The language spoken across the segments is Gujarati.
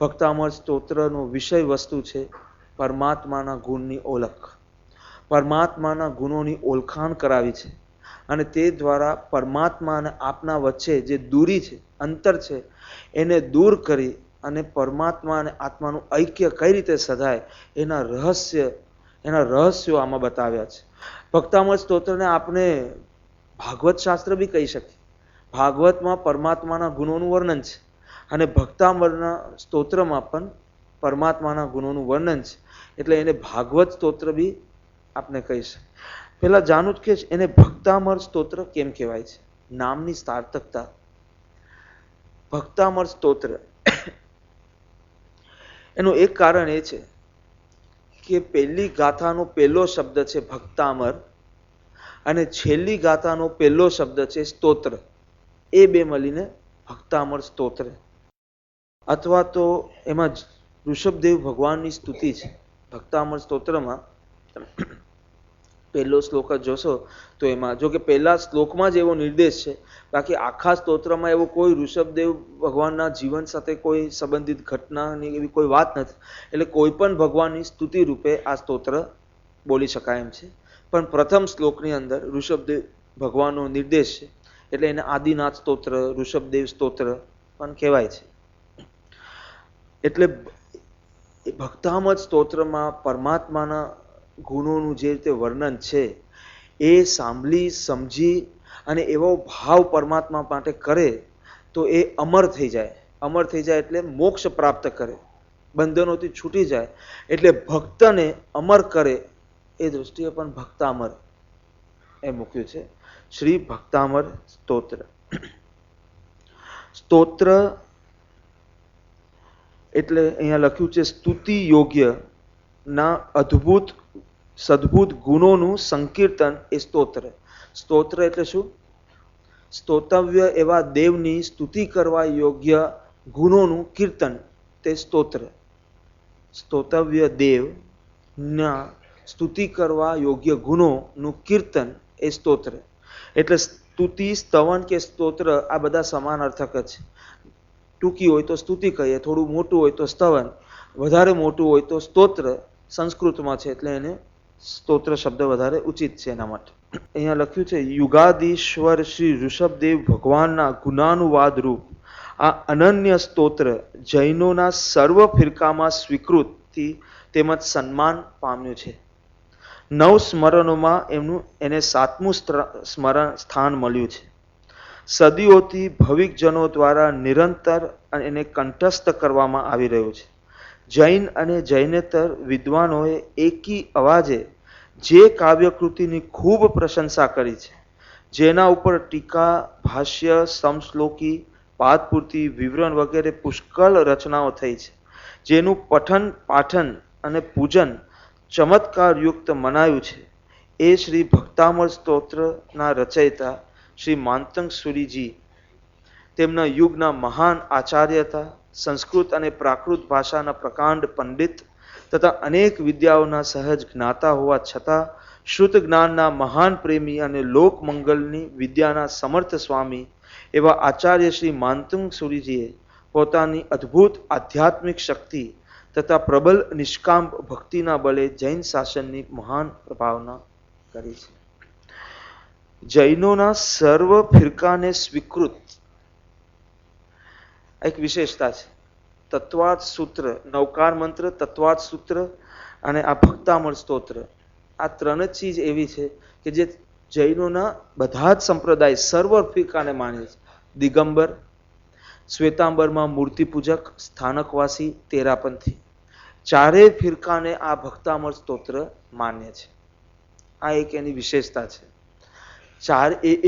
ભક્તામૃત સ્તોત્રનો વિષય વસ્તુ છે પરમાત્માના ગુણની ઓળખ. પરમાત્માના ગુણોની ઓળખાણ કરાવી છે અને તે દ્વારા પરમાત્મા અને આપના વચ્ચે જે દૂરી છે, અંતર છે, એને દૂર કરી અને પરમાત્મા અને આત્માનું ઐક્ય કઈ રીતે સધાય એના રહસ્યો આમાં બતાવ્યા છે. ભક્તામૃત સ્તોત્રને આપણે ભાગવત શાસ્ત્ર બી કહી શકીએ. ભાગવતમાં પરમાત્માના ગુણોનું વર્ણન છે અને ભક્તામૃતના સ્તોત્રમાં પણ પરમાત્માના ગુણોનું વર્ણન છે, એટલે એને ભાગવત સ્તોત્ર બી આપણે કહી શકીએ. પેલા જાણવું કે એને ભક્તામૃત સ્તોત્ર કેમ કહેવાય છે. નામની સાર્થકતા. ભક્તામૃત સ્તોત્ર એનું એક કારણ એ છે કે પહેલી ગાથાનો પહેલો શબ્દ છે ભક્તામર અને છેલ્લી ગાથાનો પહેલો શબ્દ છે સ્તોત્ર. એ બે મળીને ભક્તામર સ્તોત્ર, અથવા તો એમાં ઋષભદેવ ભગવાનની સ્તુતિ છે. ભક્તામર સ્તોત્રમાં પહેલો શ્લોક જ જોશો તો એમાં, જો કે પહેલા શ્લોકમાં જ એવો નિર્દેશ છે, બાકી આખા સ્તોત્રમાં એવો કોઈ ઋષભદેવ ભગવાનના જીવન સાથે કોઈ સંબંધિત ઘટનાની એવી કોઈ વાત નથી. એટલે કોઈ પણ ભગવાનની સ્તુતિ રૂપે આ સ્તોત્ર બોલી શકાય એમ છે. પણ પ્રથમ શ્લોકની અંદર ઋષભદેવ ભગવાનનો નિર્દેશ છે, એટલે એને આદિનાથ સ્તોત્ર, ઋષભદેવ સ્તોત્ર પણ કહેવાય છે. એટલે ભક્તામૃત સ્તોત્રમાં પરમાત્માના ગુણોનું જે રીતે વર્ણન છે એ સાંભળી સમજી અને એવો ભાવ પરમાત્મા માટે કરે તો એ અમર થઈ જાય. અમર થઈ જાય એટલે મોક્ષ પ્રાપ્ત કરે, બંધનોથી છૂટી જાય, એટલે ભક્તને અમર કરે. એ દૃષ્ટિએ પણ ભક્તામર એ મૂક્યું છે. શ્રી ભક્તામર સ્તોત્ર. સ્તોત્ર એટલે અહીંયા લખ્યું છે સ્તુતિ યોગ્ય ના અદ્ભુત સદ્ભુત ગુણોનું સંકીર્તન એ સ્તોત્ર. સ્તોત્ર એટલે શું? સ્તોતવ્ય એવા દેવની સ્તુતિ કરવા યોગ્ય ગુણોનું કીર્તન તે સ્તોત્ર. સ્તોતવ્ય દેવ ના સ્તુતિ કરવા યોગ્ય ગુણોનું કીર્તન એ સ્તોત્ર. એટલે સ્તુતિ, સ્તવન કે સ્તોત્ર આ બધા સમાન અર્થક જ છે. ટૂંકી હોય તો સ્તુતિ કહીએ, થોડું મોટું હોય તો સ્તવન, વધારે મોટું હોય તો સ્તોત્ર સંસ્કૃતમાં છે, એટલે એને સ્તોત્ર શબ્દ વધારે ઉચિત છે એના માટે. અહીંયા લખ્યું છે યુગાદીશ્વર શ્રી ઋષભદેવ ભગવાનના ગુણાનુવાદ રૂપ આ અનન્ય સ્તોત્ર જૈનોના સર્વ ફિરકામાં સ્વીકૃતિ તેમજ સન્માન પામ્યું છે. 9 સ્મરણોમાં એને 7મું સ્મરણ સ્થાન મળ્યું છે. સદીઓથી ભવિકજનો દ્વારા નિરંતર એને કંઠસ્થ કરવામાં આવી રહ્યું છે. જૈન અને જૈનેતર વિદ્વાનોએ એકી અવાજે જે કાવ્યકૃતિની ખૂબ પ્રશંસા કરી છે, જેના ઉપર ટીકા, ભાષ્ય, સમશ્લોકી, પાદપૂર્તિ, વિવરણ વગેરે પુષ્કળ રચનાઓ થઈ છે, જેનું પઠન, પાઠન અને પૂજન ચમત્કારયુક્ત મનાયું છે, એ શ્રી ભક્તામૃત સ્તોત્રના રચયિતા શ્રી માંતંગ સુરીજી તેમના યુગના મહાન આચાર્ય હતા. સંસ્કૃત અને પ્રાકૃત ભાષાના પ્રકાંડ પંડિત તથા અનેક વિદ્યાઓના સહજ જ્ઞાતા હોવા છતાં શુદ્ધ જ્ઞાનના મહાન પ્રેમી અને લોકમંગલની વિદ્યાના સમર્થ સ્વામી એવા આચાર્ય શ્રી માંતંગ સુરીજીએ પોતાની અદ્ભુત આધ્યાત્મિક શક્તિ તથા પ્રબલ નિષ્કામ ભક્તિના બળે જૈન શાસનની મહાન પ્રભાવના કરી છે. જૈનોના સર્વ ફિરકાને સ્વીકૃત એક વિશેષતા છે. તત્વાર્થ સૂત્ર, નવકાર મંત્ર, તત્વાર્થ સૂત્ર અને આ ભક્તામૃત સ્તોત્ર, આ ત્રણ જ ચીજ એવી છે કે જે જૈનોના બધા જ સંપ્રદાય સર્વ ફિરકાને માને છે. દિગંબર, શ્વેતાંબરમાં મૂર્તિ પૂજક, સ્થાનકવાસી, તેરાપંથી, ચારેય ફિરકાને આ ભક્તામૃત સ્તોત્ર માન્ય છે. આ એક એની વિશેષતા છે.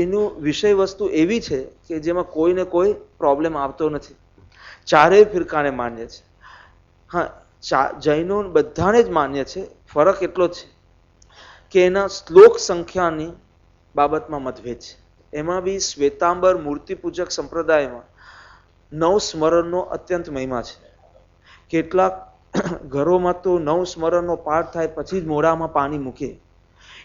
એનું વિષય વસ્તુ એવી છે કે જેમાં કોઈને કોઈ પ્રોબ્લેમ આવતો નથી. ચારેય ફિરકાને માન્ય છે. હા, જૈનો બધાને જ માન્ય છે. ફરક એટલો જ છે કે એના શ્લોક સંખ્યાની બાબતમાં મતભેદ છે. એમાં બી શ્વેતાંબર મૂર્તિ પૂજક સંપ્રદાયમાં 9 સ્મરણનો અત્યંત મહિમા છે. કેટલાક ઘરોમાં તો 9 સ્મરણનો પાઠ થાય પછી જ મોઢામાં પાણી મૂકે.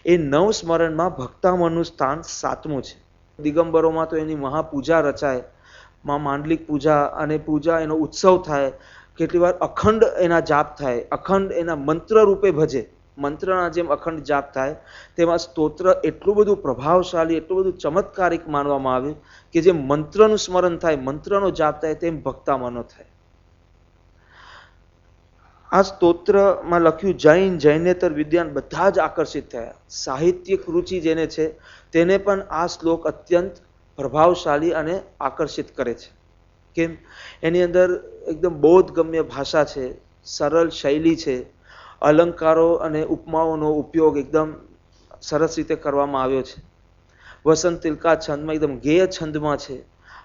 એ 9 સ્મરણમાં ભક્તામૃતનું સ્થાન 7મું છે. દિગંબરોમાં તો એની મહાપૂજા રચાય, માં માંડલિક પૂજા અને પૂજા એનો ઉત્સવ થાય, કેટલી વાર અખંડ એના જાપ થાય, અખંડ એના મંત્ર રૂપે ભજે, મંત્રના જેમ અખંડ જાપ થાય, તેમાં સ્તોત્ર એટલું બધું પ્રભાવશાળી, એટલું બધું ચમત્કારિક માનવામાં આવ્યું કે જે મંત્રનું સ્મરણ થાય, મંત્રનો જાપ થાય, તેમ ભક્તામાં ન થાય. આ સ્તોત્રમાં લખ્યું જૈન, જૈનેતર વિદ્વાન બધા જ આકર્ષિત થયા. સાહિત્યિક રુચિ જેને છે તેને પણ આ શ્લોક અત્યંત પ્રભાવશાળી અને આકર્ષિત કરે છે. કેમ? એની અંદર એકદમ બોધગમ્ય ભાષા છે, સરળ શૈલી છે, અલંકારો અને ઉપમાઓનો ઉપયોગ એકદમ સરસ રીતે કરવામાં આવ્યો છે. વસંત તિલકા છંદમાં એકદમ ગેય છંદમાં છે,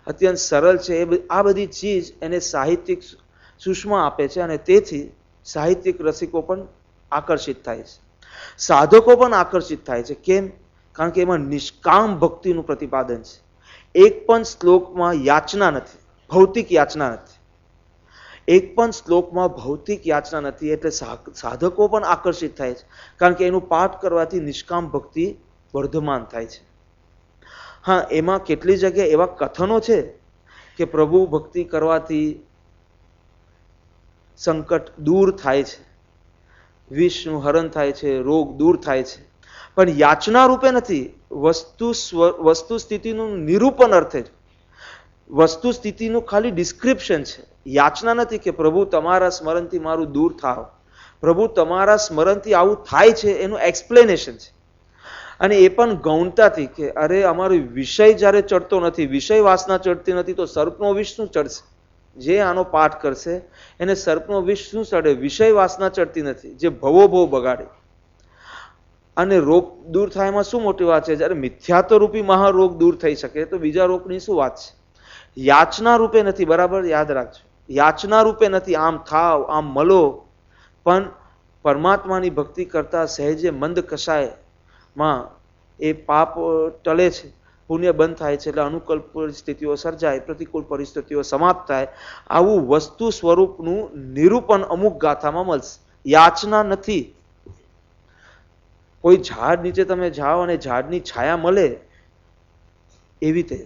અત્યંત સરળ છે. આ બધી ચીજ એને સાહિત્યિક સુષ્મા આપે છે અને તેથી સાહિત્યિક રસિકો પણ આકર્ષિત થાય છે, સાધકો પણ આકર્ષિત થાય છે. કેમ? કારણ કે એમાં નિષ્કામ ભક્તિનું પ્રતિપાદન છે. એક પણ શ્લોકમાં યાચના નથી, ભૌતિક યાચના નથી. એક પણ શ્લોકમાં ભૌતિક યાચના નથી, એટલે સાધકો પણ આકર્ષિત થાય છે, કારણ કે એનું પાઠ કરવાથી નિષ્કામ ભક્તિ વર્ધમાન થાય છે. હા, એમાં કેટલી જગ્યાએ એવા કથનો છે કે પ્રભુ ભક્તિ કરવાથી સંકટ દૂર થાય છે, વિષનું હરણ થાય છે, રોગ દૂર થાય છે, પણ યાચના રૂપે નથી. વસ્તુ સ્થિતિનું નિરૂપણ અર્થે, વસ્તુ સ્થિતિનું ખાલી ડિસ્ક્રિપ્શન છે. યાચના નથી કે પ્રભુ તમારા સ્મરણથી મારું દૂર થાવ, પ્રભુ તમારા સ્મરણથી આવું થાય છે એનું એક્સપ્લેનેશન છે. અને એ પણ ગૌણતાથી કે અરે અમારો વિષય જ્યારે ચડતો નથી, વિષય વાસના ચડતી નથી, તો સર્પનો વિષ શું ચડશે? જે આનો પાઠ કરશે એને સર્પનો વિષ શું ચડે? વિષય વાસના ચડતી નથી, જે ભવો ભવ બગાડે. અને રોગ દૂર થાય એમાં શું મોટી વાત છે? જ્યારે મિથ્યાત્વ રૂપી મહારોગ દૂર થઈ શકે તો બીજા રોગની શું વાત છે? યાચના રૂપે નથી, બરાબર યાદ રાખજો. યાચના રૂપે નથી, આમ થાવ, આમ મળો, પણ પરમાત્માની ભક્તિ કરતા સહેજે મંદ કષાયમાં એ પાપ ટળે છે, પુણ્ય બંધ થાય છે, એટલે અનુકૂળ પરિસ્થિતિઓ સર્જાય, પ્રતિકૂળ પરિસ્થિતિઓ સમાપ્ત થાય. આવું વસ્તુ સ્વરૂપનું નિરૂપણ અમુક ગાથામાં મળશે. યાચના નથી. કોઈ ઝાડ નીચે તમે જાઓ અને ઝાડની છાયા મળે, એવી રીતે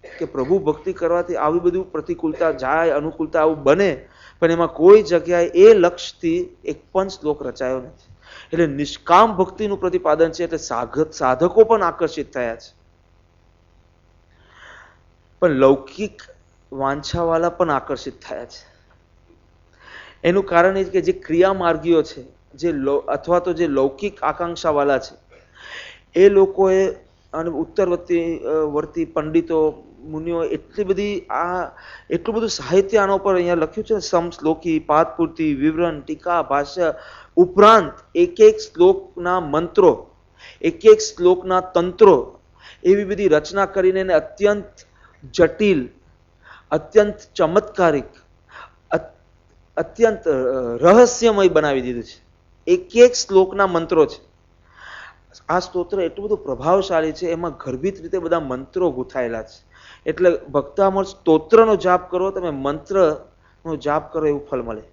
કે પ્રભુ ભક્તિ કરવાથી આવી બધું પ્રતિકૂળતા જાય, અનુકૂળતા આવું બને, પણ એમાં કોઈ જગ્યાએ એ લક્ષ્યથી એક પણ શ્લોક રચાયો નથી. એટલે નિષ્કામ ભક્તિનું પ્રતિપાદન છે, એટલે સાધકો પણ આકર્ષિત થયા છે, પણ લૌકિક વાંછાવાળા પણ આકર્ષિત થયા છે. એનું કારણ એ કે જે ક્રિયામાર્ગીઓ છે, જે અથવા તો જે લૌકિક આકાંક્ષાવાળા છે, એ લોકોએ અને ઉત્તરવર્તી પંડિતો, મુનિઓ એટલું બધું સાહિત્ય આના ઉપર અહીંયા લખ્યું છે. સમશ્લોકી, પાદપૂર્તિ, વિવરણ, ટીકા, ભાષ્ય ઉપરાંત એક એક શ્લોકના મંત્રો, એક એક શ્લોકના તંત્રો, એવી બધી રચના કરીને એને અત્યંત જટિલ, અત્યંત ચમત્કારિક, અત્યંત રહસ્યમય બનાવી દીધું છે. એક એક શ્લોકના મંત્રો છે. આ સ્તોત્ર એટલું બધું પ્રભાવશાળી છે, એમાં ગર્ભિત રીતે બધા મંત્રો ગૂંથાયેલા છે. એટલે ભક્તામળ સ્તોત્રનો જાપ કરો, તમે મંત્રનો જાપ કરો એવું ફળ મળે,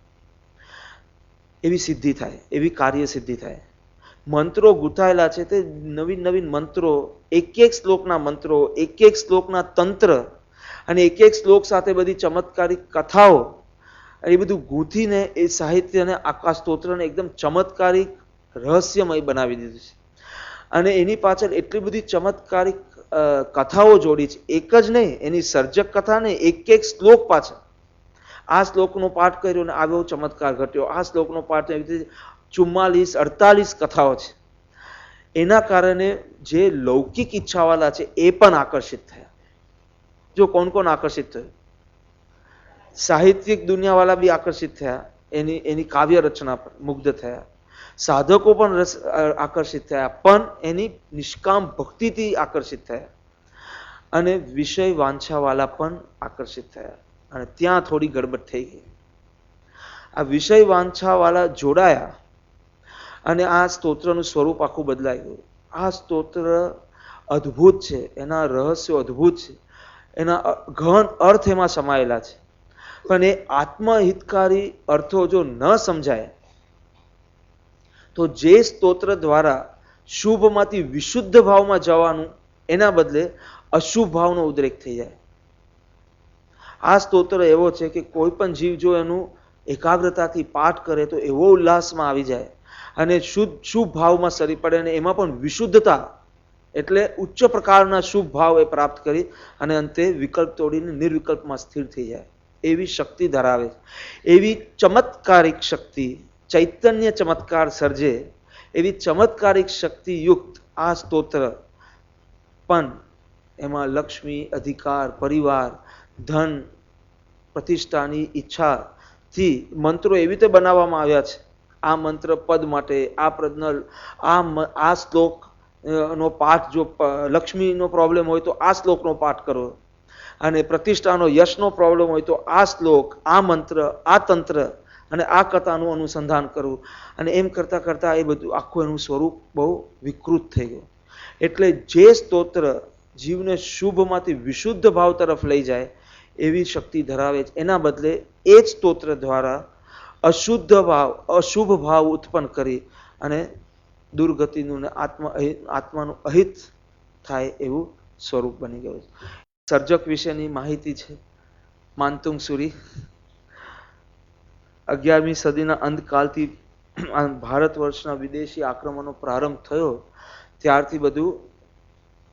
એવી સિદ્ધિ થાય, એવી કાર્ય સિદ્ધિ થાય. મંત્રો ગૂંથાયેલા છે તે નવીન નવીન મંત્રો, એક એક શ્લોકના મંત્રો, એક એક શ્લોકના તંત્ર, અને એક એક શ્લોક સાથે બધી ચમત્કારિક કથાઓ, એ બધું ગૂંથીને એ સાહિત્યને, આખા સ્તોત્રને એકદમ ચમત્કારિક રહસ્યમય બનાવી દીધું છે. અને એની પાછળ એટલી બધી ચમત્કારિક કથાઓ જોડી છે. એક જ નહીં, એની સર્જક કથા નહીં, એક એક શ્લોક પાછળ. આ શ્લોકનો પાઠ કર્યો અને આવ્યો ચમત્કાર ઘટ્યો, આ શ્લોકનો પાઠ, એવી રીતે 44-48 કથાઓ છે. એના કારણે જે લૌકિક ઈચ્છાવાળા છે એ પણ આકર્ષિત થયા. જો કોણ કોણ આકર્ષિત થયું? સાહિત્યિક દુનિયાવાળા બી આકર્ષિત થયા, એની કાવ્ય રચના પર મુગ્ધ થયા. સાધકો પણ આકર્ષિત થયા, પણ એની નિષ્કામ ભક્તિથી આકર્ષિત થયા. અને વિષય વાંછાવાળા પણ આકર્ષિત થયા. અને ત્યાં થોડી ગડબડ થઈ ગઈ. આ વિષય વાંછાવાળા જોડાયા અને આ સ્તોત્રનું સ્વરૂપ આખું બદલાઈ ગયું. આ સ્તોત્ર અદ્ભુત છે, એના રહસ્યો અદ્ભુત છે, એના ગહન અર્થ એમાં સમાયેલા છે. પણ એ આત્મહિતકારી અર્થો જો ન સમજાય તો જે સ્તોત્ર દ્વારા શુભમાંથી વિશુદ્ધ ભાવમાં જવાનું, એના બદલે અશુભ ભાવનો ઉદ્રેક થઈ જાય. આ સ્તોત્ર એવો છે કે કોઈ પણ જીવ જો એનું એકાગ્રતાથી પાઠ કરે તો એવો ઉલ્લાસમાં આવી જાય અને શુભ ભાવમાં સરી પડે અને એમાં પણ વિશુદ્ધતા એટલે ઉચ્ચ પ્રકારના શુભ ભાવ એ પ્રાપ્ત કરી અને અંતે વિકલ્પ તોડીને નિર્વિકલ્પમાં સ્થિર થઈ જાય એવી શક્તિ ધરાવે એવી ચમત્કારિક શક્તિ ચૈતન્ય ચમત્કાર સર્જે એવી ચમત્કારિક શક્તિયુક્ત આ સ્તોત્ર પણ એમાં લક્ષ્મી અધિકાર પરિવાર ધન પ્રતિષ્ઠાની ઈચ્છાથી મંત્રો એવી રીતે બનાવવામાં આવ્યા છે આ મંત્ર પદ માટે આ પ્રજ્ઞલ આ શ્લોક નો પાઠ જો લક્ષ્મીનો પ્રોબ્લેમ હોય તો આ શ્લોકનો પાઠ કરો અને પ્રતિષ્ઠાનો યશનો પ્રોબ્લેમ હોય તો આ શ્લોક આ મંત્ર આ તંત્ર અને આ કથાનું અનુસંધાન કરવું અને એમ કરતા કરતા એ બધું આખું એનું સ્વરૂપ બહુ વિકૃત થઈ ગયું એટલે જે સ્તોત્ર જીવને શુભમાંથી વિશુદ્ધ ભાવ તરફ લઈ જાય એવી શક્તિ ધરાવે છે એના બદલે એ જ સ્તોત્ર દ્વારા અશુદ્ધ ભાવ અશુભ ભાવ ઉત્પન્ન કરી અને દુર્ગતિનું ને આત્માનું અહિત થાય એવું સ્વરૂપ બની ગયું છે. સર્જક વિશેની માહિતી છે. માનતુંગ સુરી 11મી સદીના અંતકાલથી ભારત વર્ષના વિદેશી આક્રમણનો પ્રારંભ થયો ત્યારથી બધું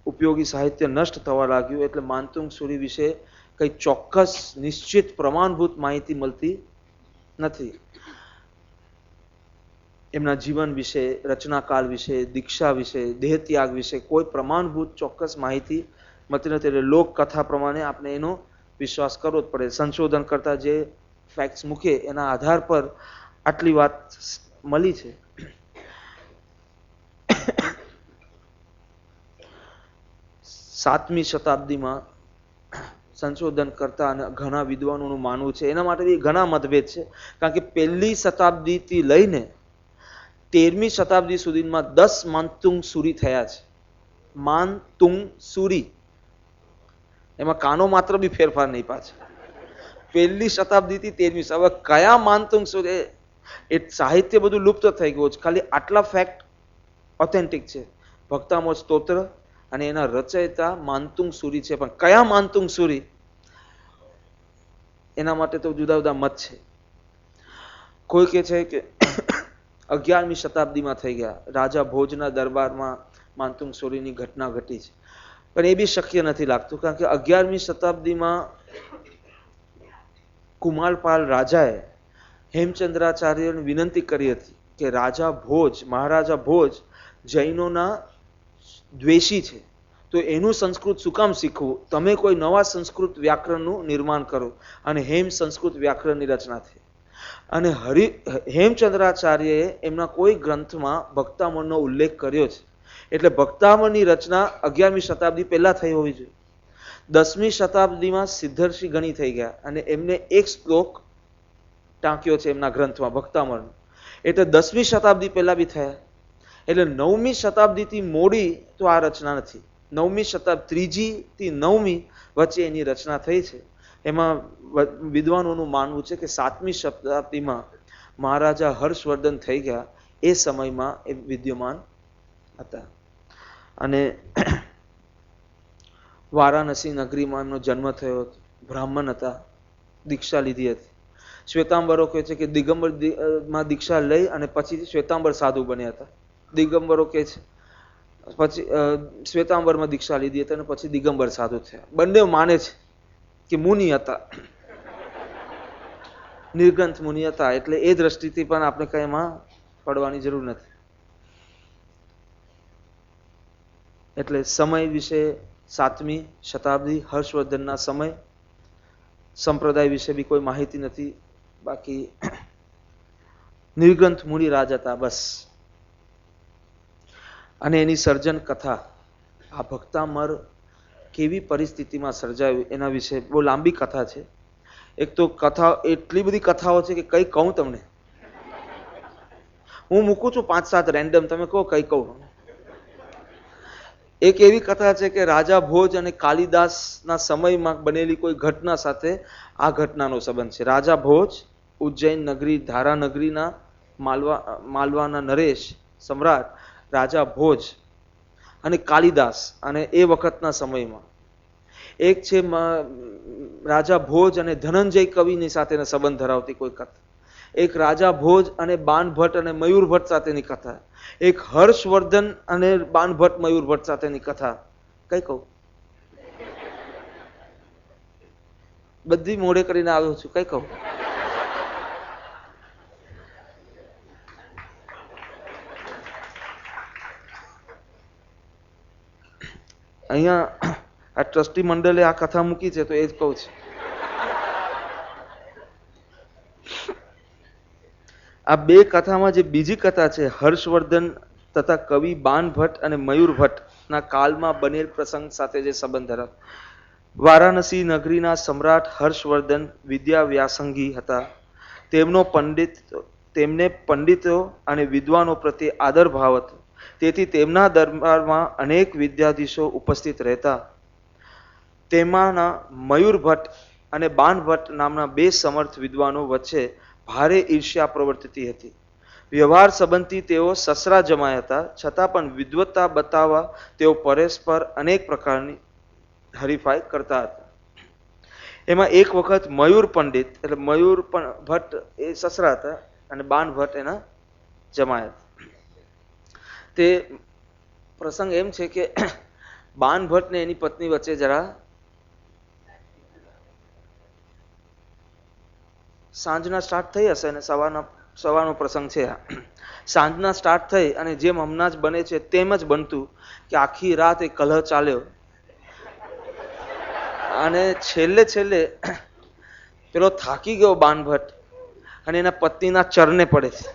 ઉપયોગી સાહિત્ય નષ્ટ થવા લાગ્યું એટલે માનતુંગ સુરી વિશે કઈ ચોક્કસ નિશ્ચિત પ્રમાણભૂત માહિતી મળતી નથી. એમના જીવન વિશે રચનાકાળ વિશે દીક્ષા વિશે દેહત્યાગ વિશે કોઈ પ્રમાણભૂત ચોક્કસ માહિતી મળતી નથી એટલે લોકકથા પ્રમાણે આપણે એનો વિશ્વાસ કરવો જ પડે. સંશોધન કરતા જે ફેક્ટ્સ મૂકે એના આધાર પર આટલી વાત મળી છે. સાતમી શતાબ્દીમાં સંશોધન કરતા અને ઘણા વિદ્વાનોનું માનવું છે એના માટે ઘણા મતભેદ છે કારણ કે પહેલી શતાબ્દીથી લઈને 13મી શતાબ્દી સુધીમાં 10 માનતુંગ સુરી થયા છે. માનતુંગ સુરી એમાં કાનો માત્ર બી ફેરફાર નહીં પાછો. પહેલી શતાબ્દીથી 13મી હવે કયા માનતુંગ સુરી એ સાહિત્ય બધું લુપ્ત થઈ ગયું છે. ખાલી આટલા ફેક્ટ ઓથેન્ટિક છે. ભક્તામોદ સ્તોત્ર અને એના રચયિતા માનતુંગ સુરી છે પણ કયા માનતુંગ સુરી એના માટે તો જુદા જુદા મત છે. કોઈ કે છે કે 11મી શતાબ્દીમાં થઈ ગયા રાજા ભોજના દરબારમાં માનતુંગ સુરીની ઘટના ઘટી છે પણ એ બી શક્ય નથી લાગતું કારણ કે 11મી શતાબ્દીમાં કુમારપાલ રાજાએ હેમચંદ્રાચાર્યને વિનંતી કરી હતી કે મહારાજા ભોજ જૈનોના દ્વેષી છે તો એનું સંસ્કૃત શું કામ શીખવું તમે કોઈ નવા સંસ્કૃત વ્યાકરણનું નિર્માણ કરો અને હેમ સંસ્કૃત વ્યાકરણની રચના થઈ અને હેમચંદ્રાચાર્યએ એમના કોઈ ગ્રંથમાં ભક્તામણનો ઉલ્લેખ કર્યો છે એટલે ભક્તામણની રચના 11મી શતાબ્દી પહેલા થઈ હોવી જોઈએ. 10મી શતાબ્દીમાં સિદ્ધર્ષિ ગણી થઈ ગયા અને એમને એક શ્લોક ટાંક્યો છે એમના ગ્રંથમાં ભક્તામણ એટલે 10મી શતાબ્દી પહેલા બી થયા એટલે 9મી શતાબ્દીથી મોડી તો આ રચના નથી. 9મી શતાબ્દી 3જી થી 9મી વચ્ચે એની રચના થઈ છે. એમાં વિદ્વાનોનું માનવું છે કે 7મી શતાબ્દીમાં મહારાજા હર્ષવર્ધન થઈ ગયા એ સમયમાં એ વિદ્યમાન હતા અને વારાણસી નગરીમાં એમનો જન્મ થયો હતો. બ્રાહ્મણ હતા, દીક્ષા લીધી હતી. શ્વેતાંબરો કહે છે કે દિગંબરમાં દીક્ષા લઈ અને પછી શ્વેતાંબર સાધુ બન્યા હતા. દિગંબરો કહે છે પછી શ્વેતાંબરમાં દીક્ષા લીધી હતી અને પછી દિગંબર સાધુ થયા. બંને માને છે કે મુનિ હતા, નિર્ગ્રંથ મુનિ હતા એટલે એ દ્રષ્ટિથી પણ આપણે કઈ એમાં પડવાની જરૂર નથી. એટલે સમય વિશે 7મી શતાબ્દી હર્ષવર્ધનના સમય સંપ્રદાય વિશે બી કોઈ માહિતી નથી. બાકી નિર્ગ્રંથ મુનિ રાજ હતા બસ. અને એની સર્જન કથા આ ભક્તામર કેવી પરિસ્થિતિમાં સર્જાયું એના વિશે બહુ લાંબી કથા છે. એક તો કથા એટલી બધી કથાઓ છે કે કઈ કહું તમને. હું મૂકું છું 5-7 રેન્ડમ, તમે કહો કઈ કહું. એક એવી કથા છે કે રાજા ભોજ અને કાલિદાસના સમયમાં બનેલી કોઈ ઘટના સાથે આ ઘટનાનો સંબંધ છે. રાજા ભોજ ઉજ્જૈન નગરી ધારા નગરીના માલવાના નરેશ સમ્રાટ રાજા ભોજ અને કાલિદાસ અને એ વખતના સમયમાં એક છે રાજા ભોજ અને ધનંજય કવિની સાથેના સંબંધ ધરાવતી કોઈ કથા. એક રાજા ભોજ અને બાણભટ્ટ અને મયુરભટ્ટ સાથેની કથા, એક હર્ષવર્ધન અને બાણભટ્ટ મયુરભટ્ટ સાથેની કથા. કઈ કહું? બધી મોડે કરીને આવ્યો છું. કઈ કહું? અહીંયા આ ટ્રસ્ટી મંડળે આ કથા મૂકી છે તો એ જ કહું છું. આ બે કથામાં જે બીજી કથા છે, હર્ષવર્ધન તથા કવિ બાણભટ્ટ અને મયુરભટ્ટના કાળમાં બનેલ પ્રસંગ સાથે જે સંબંધ ધરાવે. વારાણસી નગરીના સમ્રાટ હર્ષવર્ધન વિદ્યા વ્યાસંગી હતા. તેમને પંડિતો અને વિદ્વાનો પ્રત્યે આદર ભાવ હતો. તેથી તેમના દરબારમાં અનેક વિદ્યાધીશો ઉપસ્થિત રહેતા. તેમાંના મયુરભટ્ટ અને બાણભટ્ટ નામના બે સમર્થ વિદ્વાનો વચ્ચે ભારે ઈર્ષ્યા પ્રવર્તતી હતી. વ્યવહાર સંબંધી તેઓ સસરા જમાય હતા, છતાં પણ વિદ્વત્તા બતાવવા તેઓ પરસ્પર અનેક પ્રકારની હરીફાઈ કરતા હતા. એમાં એક વખત મયુર પંડિત, એટલે મયુર ભટ્ટ એ સસરા હતા અને બાણભટ્ટ એના જમાય હતા. તે પ્રસંગ એમ છે કે બાણભટ્ટ ને એની પત્ની વચ્ચે જરા સાંજના સ્ટાર્ટ થઈ હશે અને સવારનો પ્રસંગ છે. સાંજના સ્ટાર્ટ થઈ અને જેમ હમણાં જ બને છે તેમ જ બનતું કે આખી રાત એ કલહ ચાલ્યો અને છેલ્લે પેલો થાકી ગયો બાણભટ્ટ અને એના પત્નીના ચરણે પડે છે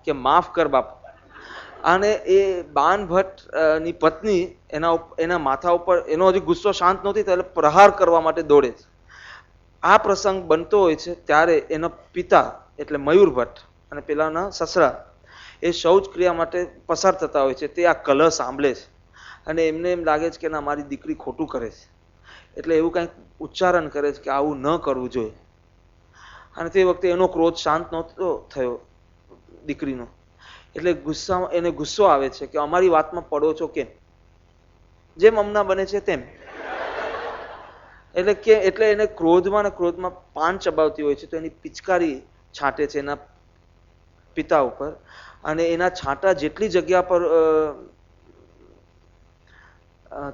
કે માફ કર બાપ. અને એ બાણભટ્ટ ની પત્ની એના માથા ઉપર, એનો હજી ગુસ્સો શાંત નહોતી એટલે પ્રહાર કરવા માટે દોડે છે. આ પ્રસંગ બનતો હોય છે ત્યારે એના પિતા એટલે મયુરભટ્ટ અને પેલાના સસરા એ શૌચ ક્રિયા માટે પસાર થતા હોય છે. તે આ કલહ સાંભળે છે અને એમને એમ લાગે છે કે ના, મારી દીકરી ખોટું કરે છે, એટલે એવું કંઈક ઉચ્ચારણ કરે છે કે આવું ન કરવું જોઈએ. અને તે વખતે એનો ક્રોધ શાંત નહોતો થયો દીકરીનો, એટલે એને ગુસ્સો આવે છે કે અમારી વાતમાં પડો છો કેમ, જેમ હમણાં બને છે તેમ. એટલે એને ક્રોધમાં પાન ચબાવતી હોય છે તો એની પિચકારી છાંટે છે એના પિતા ઉપર અને એના છાંટા જેટલી જગ્યા પર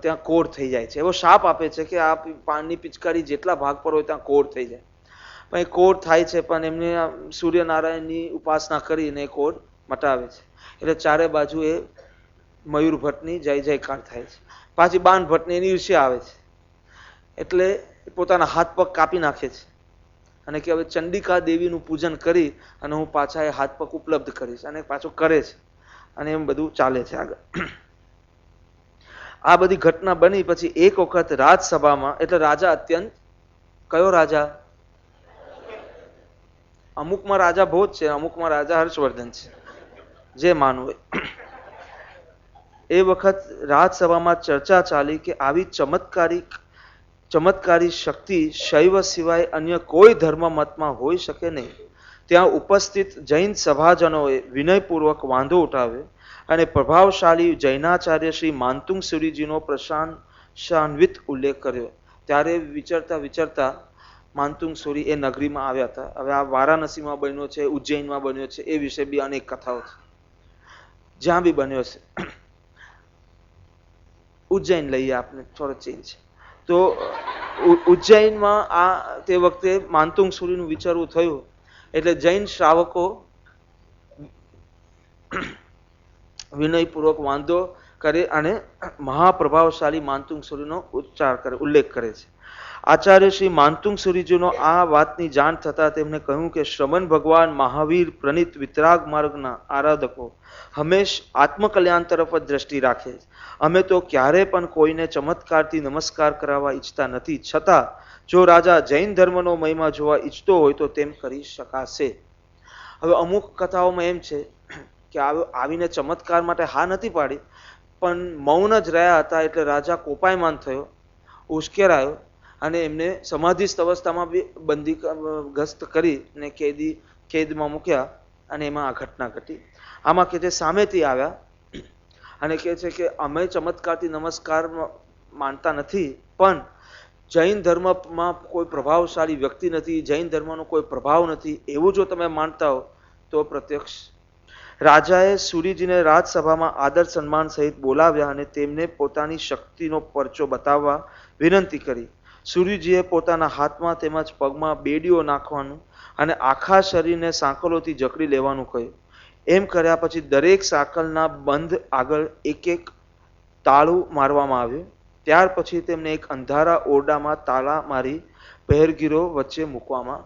ત્યાં કોર થઈ જાય છે. એવો શાપ આપે છે કે આ પાનની પિચકારી જેટલા ભાગ પર હોય ત્યાં કોર થઈ જાય. પણ એ કોર થાય છે, પણ એમને સૂર્યનારાયણની ઉપાસના કરીને એ કોર મટાવે છે. એટલે ચારે બાજુ એ મયુરભટ્ટની જય જયકાર થાય છે. પાછી બાણભટ્ટને એની ઈર્ષ્યા આવે છે એટલે પોતાના હાથ પગ કાપી નાખે છે અને કે હવે ચંડિકા દેવીનું પૂજન કરી અને હું પાછા એ હાથ પગ ઉપલબ્ધ કરીશ, અને પાછો કરે છે અને એમ બધું ચાલે છે આગળ. આ બધી ઘટના બની પછી એક વખત રાજસભામાં, એટલે રાજા અત્યંત, કયો રાજા? અમુકમાં રાજા ભોજ છે, અમુકમાં રાજા હર્ષવર્ધન છે, જે માનવું હોય. એ વખત રાજસભામાં ચર્ચા ચાલી કે આવી ચમત્કારી શક્તિ શૈવ સિવાય અન્ય કોઈ ધર્મ મતમાં હોઈ શકે નહીં. ત્યાં ઉપસ્થિત જૈન સભાજનોએ વિનયપૂર્વક વાંધો ઉઠાવ્યો અને પ્રભાવશાળી જૈનાચાર્ય શ્રી માનતુંગ સુરીજીનો પ્રશંસાન્વિત ઉલ્લેખ કર્યો. ત્યારે વિચરતા માનતુંગ સુરી એ નગરીમાં આવ્યા હતા. હવે આ વારાણસીમાં બન્યો છે, ઉજ્જૈનમાં બન્યો છે, એ વિશે બી અનેક કથાઓ છે, જ્યાં બી બન્યો છે. ઉજ્જૈન લઈએ આપણે, થોડો ચેન્જ. તો ઉજ્જૈનમાં તે વખતે માનતુંગ સુરીનું વિચારવું થયું એટલે જૈન શ્રાવકો વિનયપૂર્વક વાંધો કરે અને મહાપ્રભાવશાળી માનતુંગ સુરીનો ઉલ્લેખ કરે છે. આચાર્ય શ્રી માનતુંગ સુરીજીનો આ વાતની જાણ થતા તેમને કહ્યું કે શ્રમણ ભગવાન મહાવીર પ્રણીત વિતરાગ માર્ગના આરાધકો હંમેશ આત્મકલ્યાણ તરફ જ દ્રષ્ટિ રાખે છે. અમે તો ક્યારે પણ કોઈને ચમત્કારથી નમસ્કાર કરાવવા ઈચ્છતા નથી, છતાં જો રાજા જૈન ધર્મનો મહિમા જોવા ઈચ્છતો હોય તો તેમ કરી શકાશે. હવે અમુક કથાઓમાં એમ છે કે આવીને ચમત્કાર માટે હા નથી પાડી, પણ મૌન જ રહ્યા હતા એટલે રાજા કોપાયમાન થયો, ઉશ્કેરાયો અને એમને સમાધિસ્થ અવસ્થામાં બી બંદીગસ્ત કરીને કેદમાં મૂક્યા અને એમાં આ ઘટના ઘટી. આમાં કે જે સામેથી આવ્યા અને કહે છે કે અમે ચમત્કારથી નમસ્કાર માનતા નથી, પણ જૈન ધર્મમાં કોઈ પ્રભાવશાળી વ્યક્તિ નથી, જૈન ધર્મનો કોઈ પ્રભાવ નથી, એવું જો તમે માનતા હો તો પ્રત્યક્ષ. રાજાએ સૂરીજીને રાજસભામાં આદર સન્માન સહિત બોલાવ્યા અને તેમને પોતાની શક્તિનો પરચો બતાવવા વિનંતી કરી. સૂરીજીએ પોતાના હાથમાં તેમજ પગમાં બેડીઓ નાખવાનું અને આખા શરીરને સાંકલોથી જકડી લેવાનું કહ્યું. એમ કર્યા પછી દરેક સાંકલના બંધ આગળ એક એક તાળું મારવામાં આવ્યું. ત્યાર પછી તેમને એક અંધારા ઓરડામાં તાળા મારી પહેરગીરો વચ્ચે મૂકવામાં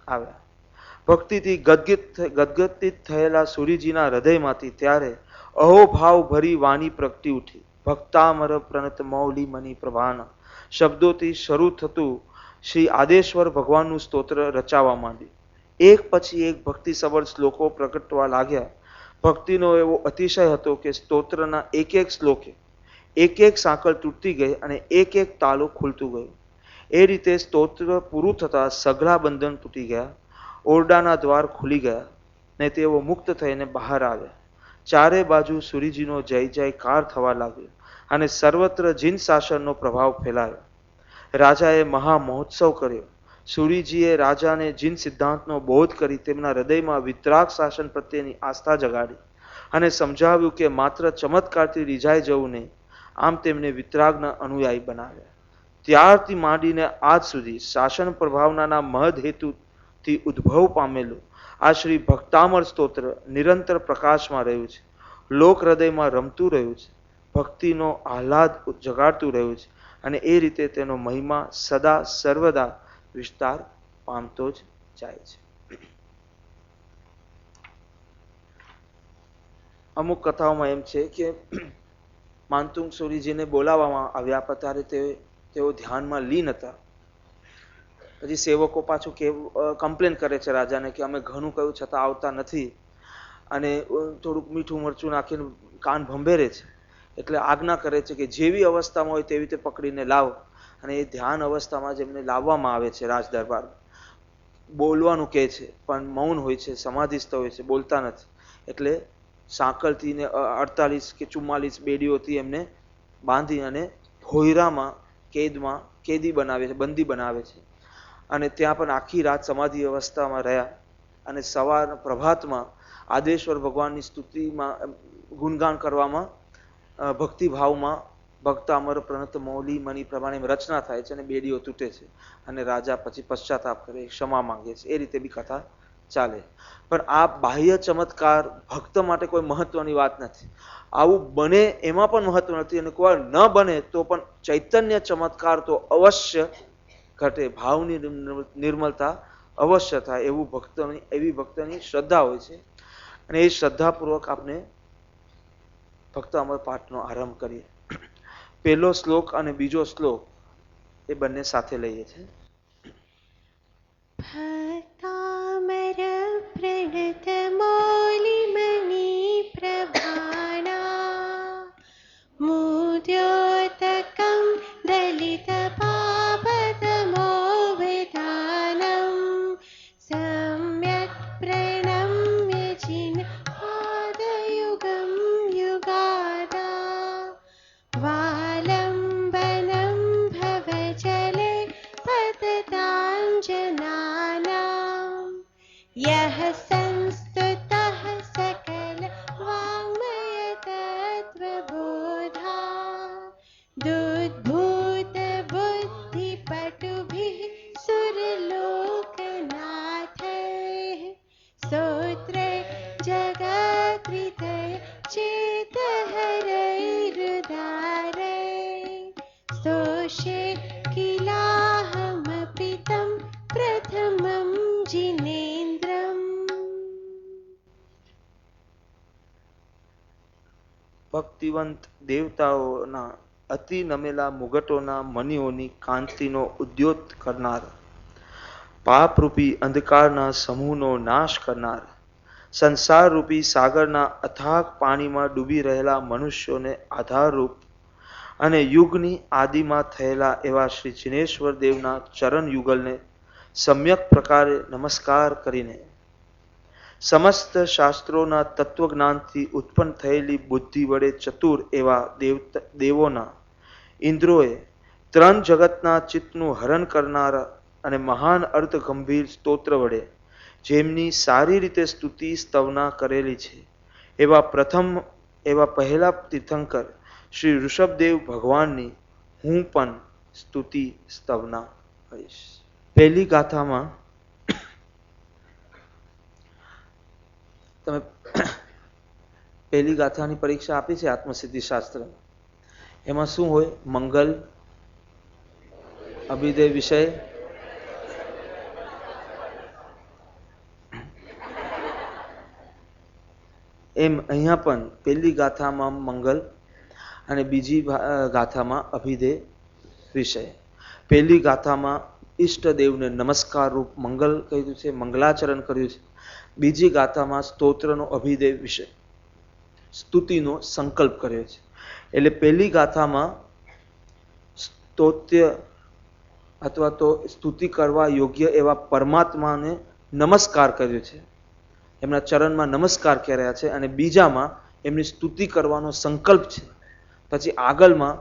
આવ્યા. ભક્તિથી ગદગદિત થયેલા સૂરીજીના હૃદયમાંથી ત્યારે અહોભાવ ભરી વાણી પ્રગટી ઉઠી. ભક્તામર પ્રણત મૌલી મની પ્રભાના શબ્દોથી શરૂ થતું શ્રી આદેશ્વર ભગવાનનું સ્તોત્ર રચાવા માંડ્યું. એક પછી એક ભક્તિ સબળ શ્લોકો પ્રગટવા લાગ્યા. ભક્તિનો એવો અતિશય હતો કે સ્તોત્રના એક એક શ્લોકે એક એક સાંકળ તૂટતી ગઈ અને એક એક તાળું ખુલતું ગયું. એ રીતે સ્તોત્ર પૂરું થતાં સઘળા બંધન તૂટી ગયા, ઓરડાના દ્વાર ખુલી ગયા ને તેઓ મુક્ત થઈને બહાર આવ્યા. ચારે બાજુ સૂરીજીનો જય જયકાર થવા લાગ્યો અને સર્વત્ર જીન શાસનનો પ્રભાવ ફેલાયો. રાજાએ મહા મહોત્સવ કર્યો. સૂરીજીએ રાજાને જીન સિદ્ધાંતનો બોધ કરી તેમના હૃદયમાં વિતરાગ શાસન પ્રત્યેની આસ્થા જગાડી અને સમજાવ્યું કે માત્ર ચમત્કારથી રીઝાઈ જવું નહીં, આમ તેમને વિતરાગના અનુયાયી બનાવ્યા. ત્યારથી માંડીને આજ સુધી શાસન પ્રભાવનાના મહદ હેતુથી ઉદ્ભવ પામેલું આ શ્રી ભક્તામર સ્તોત્ર નિરંતર પ્રકાશમાં રહ્યું છે, લોક હૃદયમાં રમતું રહ્યું છે, ભક્તિનો આહલાદ જગાડતું રહ્યું છે અને એ રીતે તેનો મહિમા સદા સર્વદા વિસ્તાર પામતો જ જાય છે. અમુક કથાઓમાં એમ છે કે માંતુંગ સૂરીજીને બોલાવવામાં આવ્યા ત્યારે તેઓ ધ્યાનમાં લીન હતા. પછી સેવકો પાછું કમ્પ્લેન કરે છે રાજાને કે અમે ઘણું કહ્યું છતાં આવતા નથી અને થોડુંક મીઠું મરચું નાખીને કાન ભંભેરે છે. એટલે આજ્ઞા કરે છે કે જેવી અવસ્થામાં હોય તેવી રીતે પકડીને લાવો. અને એ ધ્યાન અવસ્થામાં જેમને લાવવામાં આવે છે રાજ દરબાર, બોલવાનું કહે છે પણ મૌન હોય છે, સમાધિસ્થ હોય છે, બોલતા નથી. એટલે સાંકળથી ને 48 કે 44 બેડીઓથી એમને બાંધી અને ભોયરામાં કેદી બનાવે છે, બંદી બનાવે છે. અને ત્યાં પણ આખી રાત સમાધિ અવસ્થામાં રહ્યા અને સવાર પ્રભાતમાં આદેશ્વર ભગવાનની સ્તુતિમાં ગુણગાન કરવામાં ભક્તિભાવમાં ભક્તામર પ્રણત મૌલી મની પ્રમાણે રચના થાય છે અને બેડીઓ તૂટે છે અને રાજા પછી પશ્ચાતાપ કરે, ક્ષમા માંગે છે. એ રીતે બી કથા ચાલે. પણ આ બાહ્ય ચમત્કાર ભક્ત માટે કોઈ મહત્વની વાત નથી. આવું બને એમાં પણ મહત્વ નથી અને કોઈ ન બને તો પણ ચૈતન્ય ચમત્કાર તો અવશ્ય ઘટે, ભાવની નિર્મલતા અવશ્ય થાય એવી ભક્તની શ્રદ્ધા હોય છે. અને એ શ્રદ્ધાપૂર્વક આપણે ભક્તામર પાઠનો આરંભ કરીએ. પહેલો શ્લોક અને બીજો શ્લોક એ બંને સાથે લઈએ છીએ. ભક્તામર પ્રણત મૌલી મની પ્રભાના મુદ્યોતકં દલિત પાપતમો વિધાનમ સમ્યક પ્રણમ્ય જિન પાદયુગમ યુગાદા વાલંબનમ ભવજલે પતતાંજનાનામ યહ સંસ્તુતઃ સકલ વાङ्मय તત્વબોધા દુદ્ભૂત બુદ્ધિપટુભિः સુરલોકનાથૈः સ્તોત્રે જગત્રિતય ચેતહરૈરુદારૈ स्तोषे किलाहमपि तं प्रथमं जिनेन्द्रम्. ભક્તિવંત દેવતાઓના અતિ નમેલા મુગટોના મનીઓની કાંતિનો ઉદ્યોત કરનાર, પાપરૂપી અંધકારના સમૂહનો નાશ કરનાર, સંસારરૂપી સાગરના અથાગ પાણીમાં ડૂબી રહેલા મનુષ્યોને આધારરૂપ અને યુગની આદિમાં થયેલા એવા શ્રી જિનેશ્વર દેવના ચરણ યુગલને સમ્યક પ્રકારે નમસ્કાર કરીને સમસ્ત શાસ્ત્રોના તત્વજ્ઞાનથી ઉત્પન્ન થયેલી બુદ્ધિ વડે ચતુર એવા દેવોના ઇન્દ્રોએ ત્રણ જગતના ચિત્તનું હરણ કરનારા અને મહાન અર્થ ગંભીર સ્તોત્ર વડે જેમની સારી રીતે સ્તુતિ સ્તવના કરેલી છે એવા પહેલા તીર્થંકર શ્રી ઋષભદેવ ભગવાનની હું પણ સ્તુતિ સ્તવના કરીશ. પહેલી ગાથામાં તમે પહેલી ગાથાની પરીક્ષા આપી છે આત્મસિદ્ધિ શાસ્ત્ર. એમાં શું હોય? મંગલ, અભિધેય વિષય, એમ અહીંયા પણ પહેલી ગાથામાં મંગલ અને બીજી ગાથામાં અભિધેય વિષય. પહેલી ગાથામાં ઈષ્ટદેવને નમસ્કાર રૂપ મંગલ કહ્યું છે, મંગલાચરણ કર્યું છે. બીજી ગાથામાં સ્તોત્રનો અભિધેય વિષય, સ્તુતિનો સંકલ્પ કર્યો છે. એટલે પહેલી ગાથામાં સ્તોત્ય અથવા તો સ્તુતિ કરવા યોગ્ય એવા પરમાત્માને નમસ્કાર કર્યો છે, એમના ચરણમાં નમસ્કાર કર્યા છે. અને બીજામાં એમની સ્તુતિ કરવાનો સંકલ્પ છે. પછી આગળમાં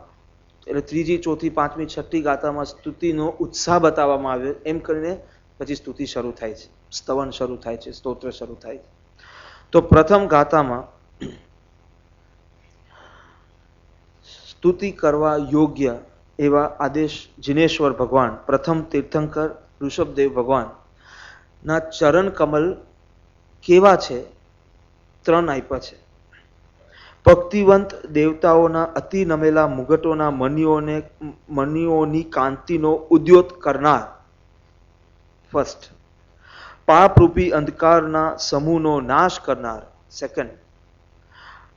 એટલે ત્રીજી, ચોથી, પાંચમી, છઠ્ઠી ગાથામાં સ્તુતિનો ઉત્સાહ બતાવવામાં આવ્યો. એમ કરીને પછી સ્તુતિ શરૂ થાય છે, સ્તવન શરૂ થાય છે, સ્તોત્ર શરૂ થાય છે. તો પ્રથમ ગાથામાં સ્તુતિ કરવા યોગ્ય એવા આદેશ જિનેશ્વર ભગવાન, પ્રથમ તીર્થંકર ઋષભદેવ ભગવાન ના ચરણ કમલ કેવા છે? ત્રણ આપ્યા છે. ભક્તિવંત દેવતાઓના અતિ નમેલા મુગટોના મણિઓની કાંતિનો ઉદ્યોત કરનાર, ફર્સ્ટ. પાપરૂપી અંધકારના સમૂહનો નાશ કરનાર, સેકન્ડ.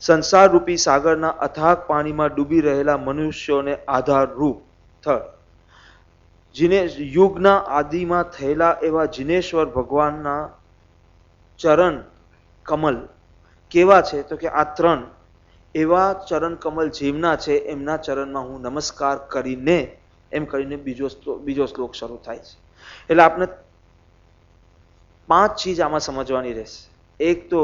સંસાર રૂપી સાગરના અથાગ પાણીમાં ડૂબી રહેલા મનુષ્યોને આધાર રૂપ, થર્ડ. યુગના આદિમાં થયેલા એવા જિનેશ્વર ભગવાનના ચરણ કમલ કેવા છે? તો કે આ ત્રણ એવા ચરણ કમલ જેમના છે એમના ચરણમાં હું નમસ્કાર કરીને, એમ કરીને બીજો શ્લોક શરૂ થાય છે. એટલે આપણે 5 ચીજ આમાં સમજવાની રહેશે. એક તો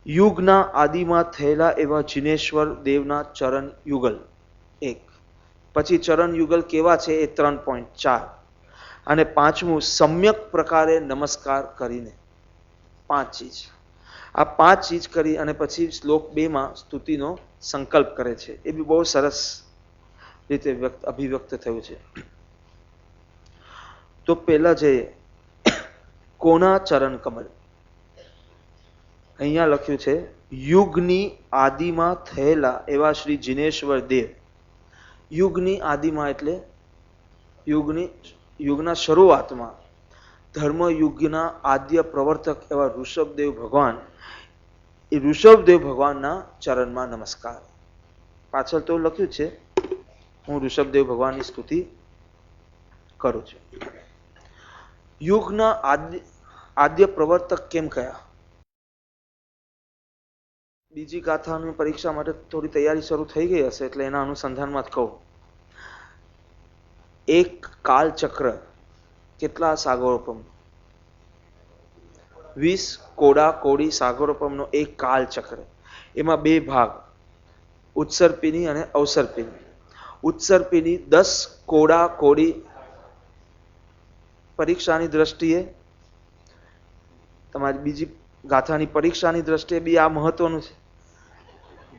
યુગના આદિમાં થયેલા એવા જિનેશ્વર દેવના ચરણ યુગલ, એક. પછી ચરણ યુગલ કેવા છે એ 3.4. અને પાંચમું સમ્યક પ્રકારે નમસ્કાર કરીને, 5 ચીજ. આ 5 ચીજ કરી અને પછી શ્લોક 2 માં સ્તુતિનો સંકલ્પ કરે છે. એ બી બહુ સરસ રીતે અભિવ્યક્ત થયું છે. તો પહેલા જોઈએ કોના ચરણ કમલ. અહીંયા લખ્યું છે યુગની આદિમાં થયેલા એવા શ્રી જિનેશ્વર દેવ. યુગની આદિમાં એટલે યુગના શરૂઆતમાં ધર્મયુગના આદ્ય પ્રવર્તક એવા ઋષભદેવ ભગવાન, એ ઋષભદેવ ભગવાનના ચરણમાં નમસ્કાર. પાછળ તો લખ્યું છે હું ઋષભદેવ ભગવાનની સ્તુતિ કરું છું. યુગના આદ્ય પ્રવર્તક કેમ કયા? બીજી ગાથાની પરીક્ષા માટે થોડી તૈયારી શરૂ થઈ ગઈ હશે એટલે એના અનુસંધાનમાં જ કહું. એક કાલચક્ર કેટલા સાગરોપમ? 20 કોડા કોડી સાગરોપમનો એક કાલચક્ર. એમાં 2 ભાગ, ઉત્સર્પિની અને અવસર્પિની. ઉત્સર્પિની 10 કોડા કોડી. પરીક્ષાની દ્રષ્ટિએ, તમારી બીજી ગાથાની પરીક્ષાની દ્રષ્ટિએ બી આ મહત્વનું છે.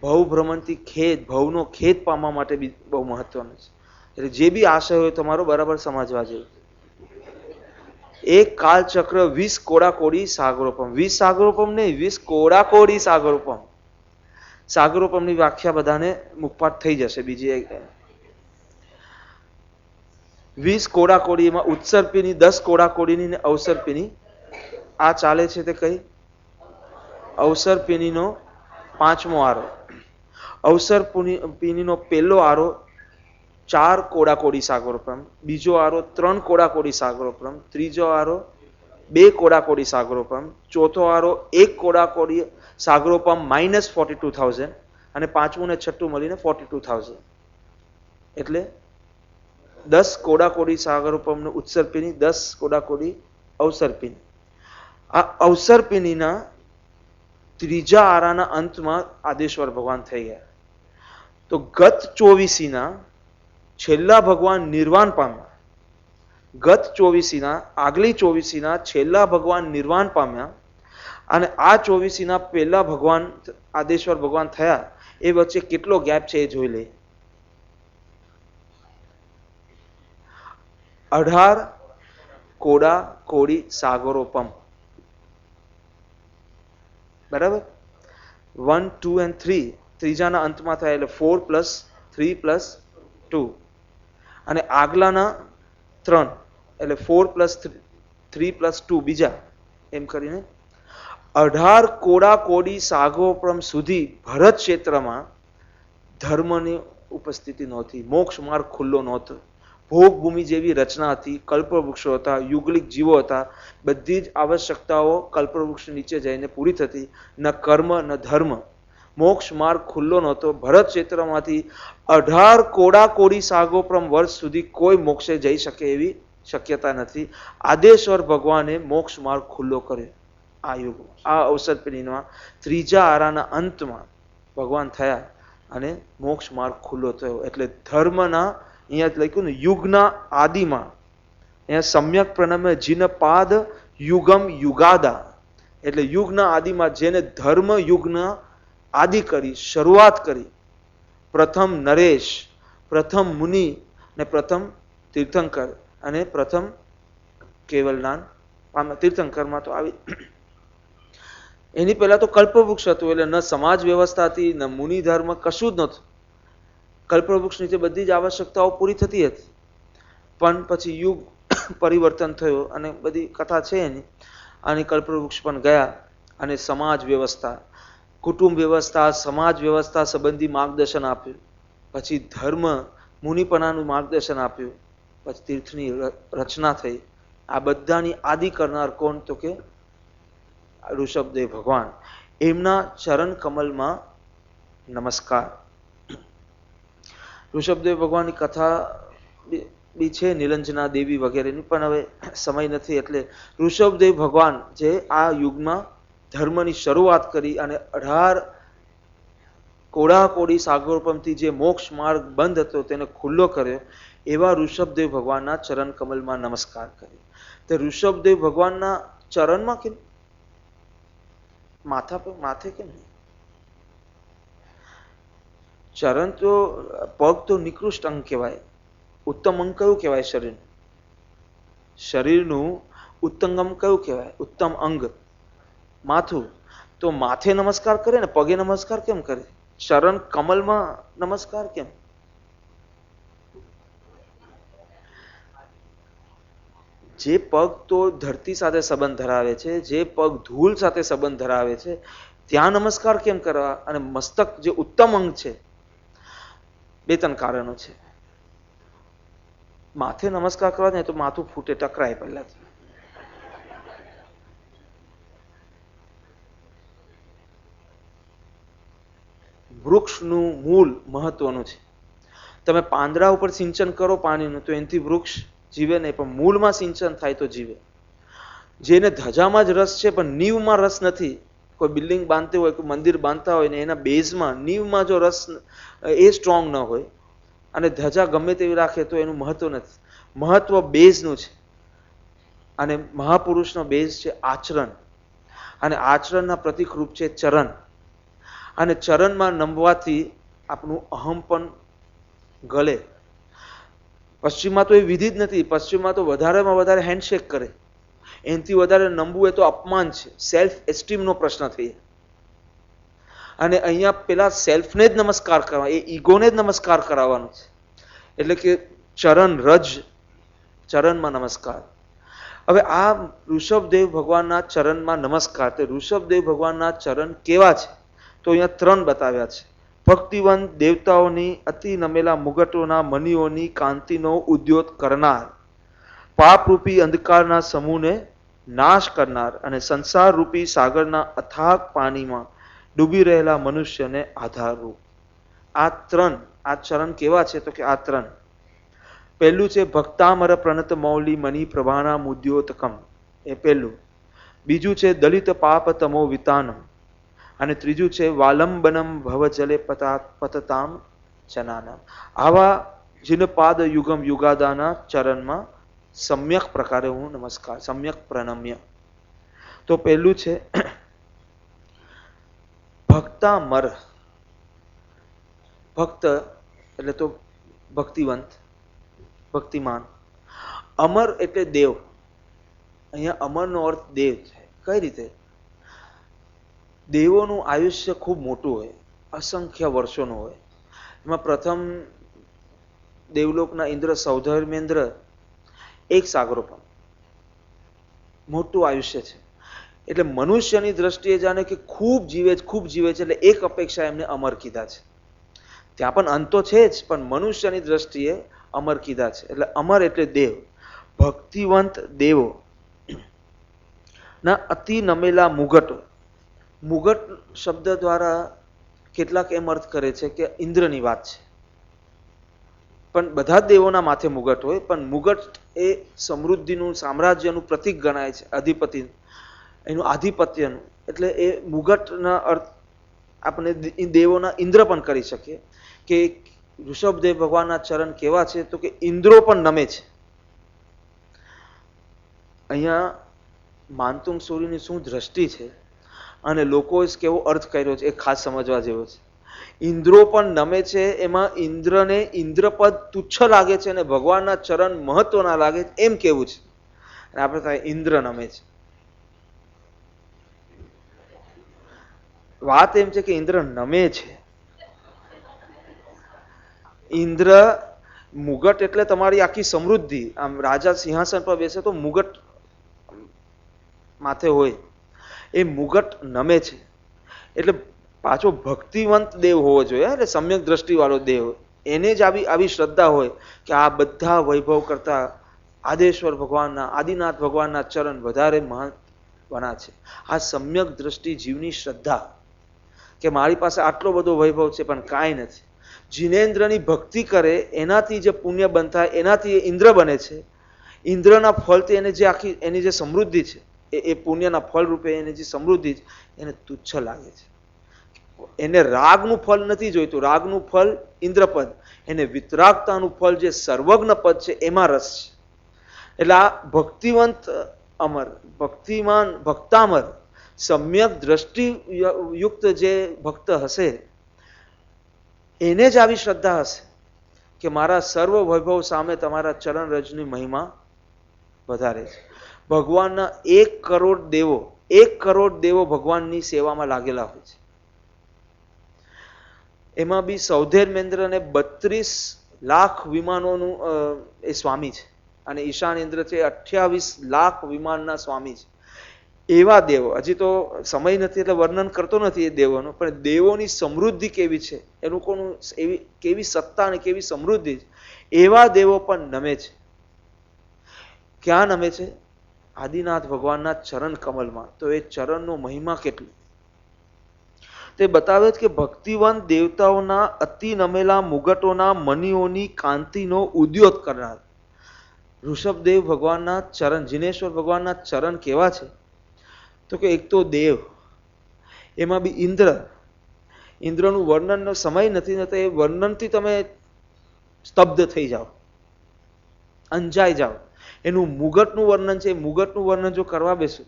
ભવ ભ્રમણથી ખેદ, ભવનો ખેદ પામવા માટે બી બહુ મહત્વનું છે. એટલે જે બી આશય હોય તમારો બરાબર સમજવા જેવું. એક કાલચક્ર 20 કોડા કોડી સાગરોપમ. 20 સાગરોપમ નહીં, 20 કોડા કોડી સાગરોપમ. સાગરોપમની વ્યાખ્યા બધાને મુખપાઠ થઈ જશે. બીજી 20 કોડા કોડી, એમાં ઉત્સર્પિની 10 કોડા કોડીની ને અવસર્પિની. આ ચાલે છે તે કઈ? અવસર્પિનીનો 5મો આરો. અવસર્પિનીનો પહેલો આરો 4 કોડા કોડી સાગરોપમ, બીજો આરો 3 કોડા કોડી સાગરોપમ, ત્રીજો આરો 2 કોડા કોડી સાગરોપમ, ચોથો આરો 1 કોડા કોડી સાગરોપમ -42,000 અને પાંચમું ને છઠ્ઠું મળીને 42,000. એટલે 10 કોડા કોડી સાગરોપમનું ઉત્સર્પિની, 10 કોડા કોડી અવસર્પિની. આ અવસર્પિનીના ત્રીજા આરાના અંતમાં આદેશ્વર ભગવાન થઈ ગયા. તો ગત 24ના છેલ્લા ભગવાન નિર્વાણ પામ્યા. ગત ચોવીસીના આગલી ચોવીસીના છેલ્લા ભગવાન નિર્વાણ પામ્યા અને આ ચોવીસીના પહેલા ભગવાન આદેશ્વર ભગવાન થયા. એ વચ્ચે કેટલો ગેપ છે એ જોઈ લે. 18 કોડા કોડી સાગરોપમ. બરાબર, 1, 2 and 3 ત્રીજાના અંતમાં થાય એટલે 4 + 3 + 2 અને આગલાના 3 એટલે 4 + 3 + 2 બીજા, એમ કરીને 18 કોડા કોડી સાગરોપમ સુધી ભરત ક્ષેત્રમાં ધર્મની ઉપસ્થિતિ નહોતી. મોક્ષ માર્ગ ખુલ્લો નહોતો. ભોગભૂમિ જેવી રચના હતી. કલ્પવૃક્ષો હતા, યુગલિક જીવો હતા. બધી જ આવશ્યકતાઓ કલ્પવૃક્ષ નીચે જઈને પૂરી થતી. ન કર્મ ન ધર્મ. મોક્ષ માર્ગ ખુલ્લો નહોતો. ભરત ક્ષેત્રમાંથી 18 કોડા કોડી સાગરોપમ વર્ષ સુધી કોઈ મોક્ષે જઈ શકે એવી શક્યતા નથી. આદેશ્વર ભગવાને મોક્ષ માર્ગ ખુલ્લો કર્યો. આ યુગ, આ અવસર પેઢીમાં ત્રીજા આરાના અંતમાં ભગવાન થયા અને મોક્ષ માર્ગ ખુલ્લો થયો. એટલે ધર્મના, અહીંયા લખ્યું ને યુગના આદિમાં, અહીંયા સમ્યક પ્રણમે જીન પાદ યુગમ યુગાદા, એટલે યુગના આદિમાં જેને ધર્મ યુગના આદિ કરી, શરૂઆત કરી, પ્રથમ નરેશ, પ્રથમ મુનિ ને પ્રથમ તીર્થંકર અને પ્રથમ કેવલનાન પામ્યા. તીર્થંકરમાં તો આવી, એની પહેલા તો કલ્પવૃક્ષ હતું. એટલે ન સમાજ વ્યવસ્થા હતી, ન મુનિ ધર્મ, કશું જ નહોતું. કલ્પવૃક્ષ નીચે બધી જ આવશ્યકતાઓ પૂરી થતી હતી. પણ પછી યુગ પરિવર્તન થયું અને બધી કથા છે એની. અને કલ્પવૃક્ષ પણ ગયા અને સમાજ વ્યવસ્થા, કુટુંબ વ્યવસ્થા, સમાજ વ્યવસ્થા સંબંધી માર્ગદર્શન આપ્યું. પછી ધર્મ મુનિપણાનું માર્ગદર્શન આપ્યું. પછી તીર્થની રચના થઈ. આ બધાની આદિ કરનાર કોણ? તો કે ઋષભદેવ ભગવાન. એમના ચરણ કમલમાં નમસ્કાર. ઋષભદેવ ભગવાનની કથા બી છે, નિરંજના દેવી વગેરેની, પણ હવે સમય નથી. એટલે ઋષભદેવ ભગવાન જે આ યુગમાં ધર્મની શરૂઆત કરી અને 18 કોડા કોડી સાગરોપમથી જે મોક્ષ માર્ગ બંધ હતો તેને ખુલ્લો કર્યો, એવા ઋષભદેવ ભગવાનના ચરણ કમલમાં નમસ્કાર કર્યો. તો ઋષભદેવ ભગવાનના ચરણમાં કેમ, માથા પર, માથે કેમ નહીં? ચરણ તો, પગ તો નિકૃષ્ટ અંગ કહેવાય. ઉત્તમ અંગ કયું કહેવાય? શરીર. શરીરનું ઉત્તમ અંગ કયું કહેવાય? ઉત્તમ અંગ માથું. તો માથે નમસ્કાર કરે ને, પગે નમસ્કાર કેમ કરે? ચરણ કમલમાં નમસ્કાર કેમ? જે પગ તો ધરતી સાથે સંબંધ ધરાવે છે, જે પગ ધૂળ સાથે સંબંધ ધરાવે છે, ત્યાં નમસ્કાર કેમ કરવા? અને મસ્તક જે ઉત્તમ અંગ છે, 2-3 કારણો છે. માથે નમસ્કાર કરવા ને તો માથું ફૂટે, ટકરાય પહેલાથી. વૃક્ષનું મૂળ મહત્વનું છે. તમે પાંદડા ઉપર સિંચન કરો પાણીનું તો એનાથી વૃક્ષ જીવે નહીં, પણ મૂળમાં સિંચન થાય તો જીવે. જેને ધજામાં જ રસ છે પણ નીવમાં રસ નથી, કોઈ બિલ્ડિંગ બાંધતી હોય, કોઈ મંદિર બાંધતા હોય ને એના બેઝમાં, નીવમાં જો રસ એ સ્ટ્રોંગ ન હોય અને ધજા ગમે તેવી રાખે તો એનું મહત્વ નથી. મહત્વ બેઝનું છે. અને મહાપુરુષનો બેઝ છે આચરણ, અને આચરણના પ્રતિકરૂપ છે ચરણ. અને ચરણમાં નમવાથી આપણું અહમ પણ ગલે. પશ્ચિમમાં તો એ વિધિ જ નથી. પશ્ચિમમાં તો વધારેમાં વધારે હેન્ડશેક કરે. એનાથી વધારે નમવું એ તો અપમાન છે, સેલ્ફ એસ્ટીમનો પ્રશ્ન થઈ. અને અહીંયા પેલા સેલ્ફને જ નમસ્કાર કરવા, એ ઈગોને જ નમસ્કાર કરાવવાનો છે. એટલે કે ચરણ રજ, ચરણમાં નમસ્કાર. હવે આ ઋષભદેવ ભગવાનના ચરણમાં નમસ્કાર. તે ઋષભદેવ ભગવાનના ચરણ કેવા છે? તો અહીંયા 3 બતાવ્યા છે. ભક્તિવંત દેવતાઓની અતિ નમેલા મુગટોના મનીઓની કાંતિનો ઉદ્યોત કરનાર, પાપરૂપી અંધકારના સમૂહને નાશ કરનાર અને સંસાર રૂપી સાગરના અથાગ પાણીમાં ડૂબી રહેલા મનુષ્યને આધારરૂપ. આ 3, આ ચરણ કેવા છે? તો કે આ 3. પહેલું છે ભક્તામર પ્રણત મૌલી મની પ્રભાના મુદ્યોતકમ, એ પહેલું. બીજું છે દલિત પાપ તમો વિતાનમ. અને ત્રીજું છે વાલંબનમ ભવજલે પતતામ જનાનમ. આવા जिन पाद युगम युगादाना चरणમાં સમ્યક પ્રકારે હું નમસ્કાર સમ્યક પ્રણમ્ય. તો પહેલું છે ભક્તામર. ભક્ત એટલે તો ભક્તિવંત, ભક્તિમાન. અમર એટલે દેવ. અહીંયા અમરનો અર્થ દેવ છે. કઈ રીતે? દેવોનું આયુષ્ય ખૂબ મોટું હોય, અસંખ્ય વર્ષોનું હોય. એમાં પ્રથમ દેવલોકના ઇન્દ્ર સૌધર્મેન્દ્ર એક સાગરો પણ મોટું આયુષ્ય છે. એટલે મનુષ્યની દ્રષ્ટિએ જાણે કે ખૂબ જીવે છે એટલે એક અપેક્ષા એમને અમર કીધા છે. ત્યાં પણ અંતો છે જ, પણ મનુષ્યની દ્રષ્ટિએ અમર કીધા છે. એટલે અમર એટલે દેવ. ભક્તિવંત દેવો ના અતિ નમેલા મુગટો. મુગટ શબ્દ દ્વારા કેટલાક એમ અર્થ કરે છે કે ઇન્દ્રની વાત છે, પણ બધા જ દેવોના માથે મુગટ હોય. પણ મુગટ એ સમૃદ્ધિનું, સામ્રાજ્યનું પ્રતીક ગણાય છે, અધિપતિ, એનું આધિપત્યનું. એટલે એ મુગટના અર્થ આપણે દેવોના ઇન્દ્ર પણ કરી શકીએ. કે ઋષભદેવ ભગવાનના ચરણ કેવા છે? તો કે ઇન્દ્રો પણ નમે છે. અહીંયા માનતુંગ સૂરીની શું દ્રષ્ટિ છે અને લોકોએ કેવો અર્થ કર્યો છે એ ખાસ સમજવા જેવો છે. ઇન્દ્રો પણ નમે છે, એમાં ઇન્દ્રને ઇન્દ્રપદ તુચ્છ લાગે છે અને ભગવાનના ચરણ મહત્વના લાગે છે એમ કેવું છે. અને આપણે થાય ઇન્દ્ર નમે છે. વાત એમ છે કે ઇન્દ્ર નમે છે. ઇન્દ્ર મુગટ એટલે તમારી આખી સમૃદ્ધિ. આમ રાજા સિંહાસન પર બેસે તો મુગટ માથે હોય, એ મુગટ નમે છે. એટલે પાછો ભક્તિવંત દેવ હોવો જોઈએ, એટલે સમ્યક દ્રષ્ટિ વાળો દેવ. એને જ આવી શ્રદ્ધા હોય કે આ બધા વૈભવ કરતા આદેશ્વર ભગવાનના, આદિનાથ ભગવાનના ચરણ વધારે મહત્વના છે. આ સમ્યક દ્રષ્ટિ જીવની શ્રદ્ધા કે મારી પાસે આટલો બધો વૈભવ છે પણ કાંઈ નથી. જીનેન્દ્રની ભક્તિ કરે એનાથી જે પુણ્ય બંધાય, એનાથી એ ઇન્દ્ર બને છે. ઇન્દ્રના ફળથી એને જે આખી એની જે સમૃદ્ધિ છે, એ પુણ્યના ફળ રૂપે એની જે સમૃદ્ધિ છે એને તુચ્છ લાગે છે. એને રાગનું ફળ નથી જોઈતું. રાગનું ફળ ઇન્દ્રપદ, એને વિતરાગતાનું ફળ જે સર્વજ્ઞ પદ છે એમાં રસ છે. એટલે આ ભક્તિવંત અમર, ભક્તિમાન, ભક્તામર, સમ્યક દ્રષ્ટિ યુક્ત જે ભક્ત હશે એને જ આવી શ્રદ્ધા હશે કે મારા સર્વ વૈભવ સામે તમારા ચરણ રજની મહિમા વધારે છે. ભગવાનના 1 કરોડ દેવો ભગવાનની સેવામાં લાગેલા હોય છે. એમાં બી સૌધર્મેન્દ્રને 32 લાખ વિમાનોનું એ સ્વામી છે અને ઈશાનેન્દ્ર છે 28 લાખ વિમાનના સ્વામી છે. એવા દેવો, હજી તો સમય નથી એટલે વર્ણન કરતો નથી એ દેવોનું, પણ દેવોની સમૃદ્ધિ કેવી છે, એ લોકોનું કેવી સત્તા અને કેવી સમૃદ્ધિ છે, એવા દેવો પણ નમે છે. ક્યાં નમે છે? આદિનાથ ભગવાનના ચરણ કમલમાં. તો એ ચરણનો મહિમા કેટલો તે બતાવે છે કે ભક્તિવંત દેવતાઓના અતિ નમેલા મુગટોના મણિઓની કાંતિનો ઉદ્યોત કરનાર ઋષભદેવ ભગવાનના ચરણ, જીનેશ્વર ભગવાનના ચરણ કેવા છે? તો કે એક તો દેવ, એમાં બી ઇન્દ્ર. ઇન્દ્રનું વર્ણનનો સમય નથી, નથી એ વર્ણનથી તમે સ્તબ્ધ થઈ જાઓ, અંજાઈ જાઓ. એનું મુગટનું વર્ણન છે, મુગટનું વર્ણન જો કરવા બેસો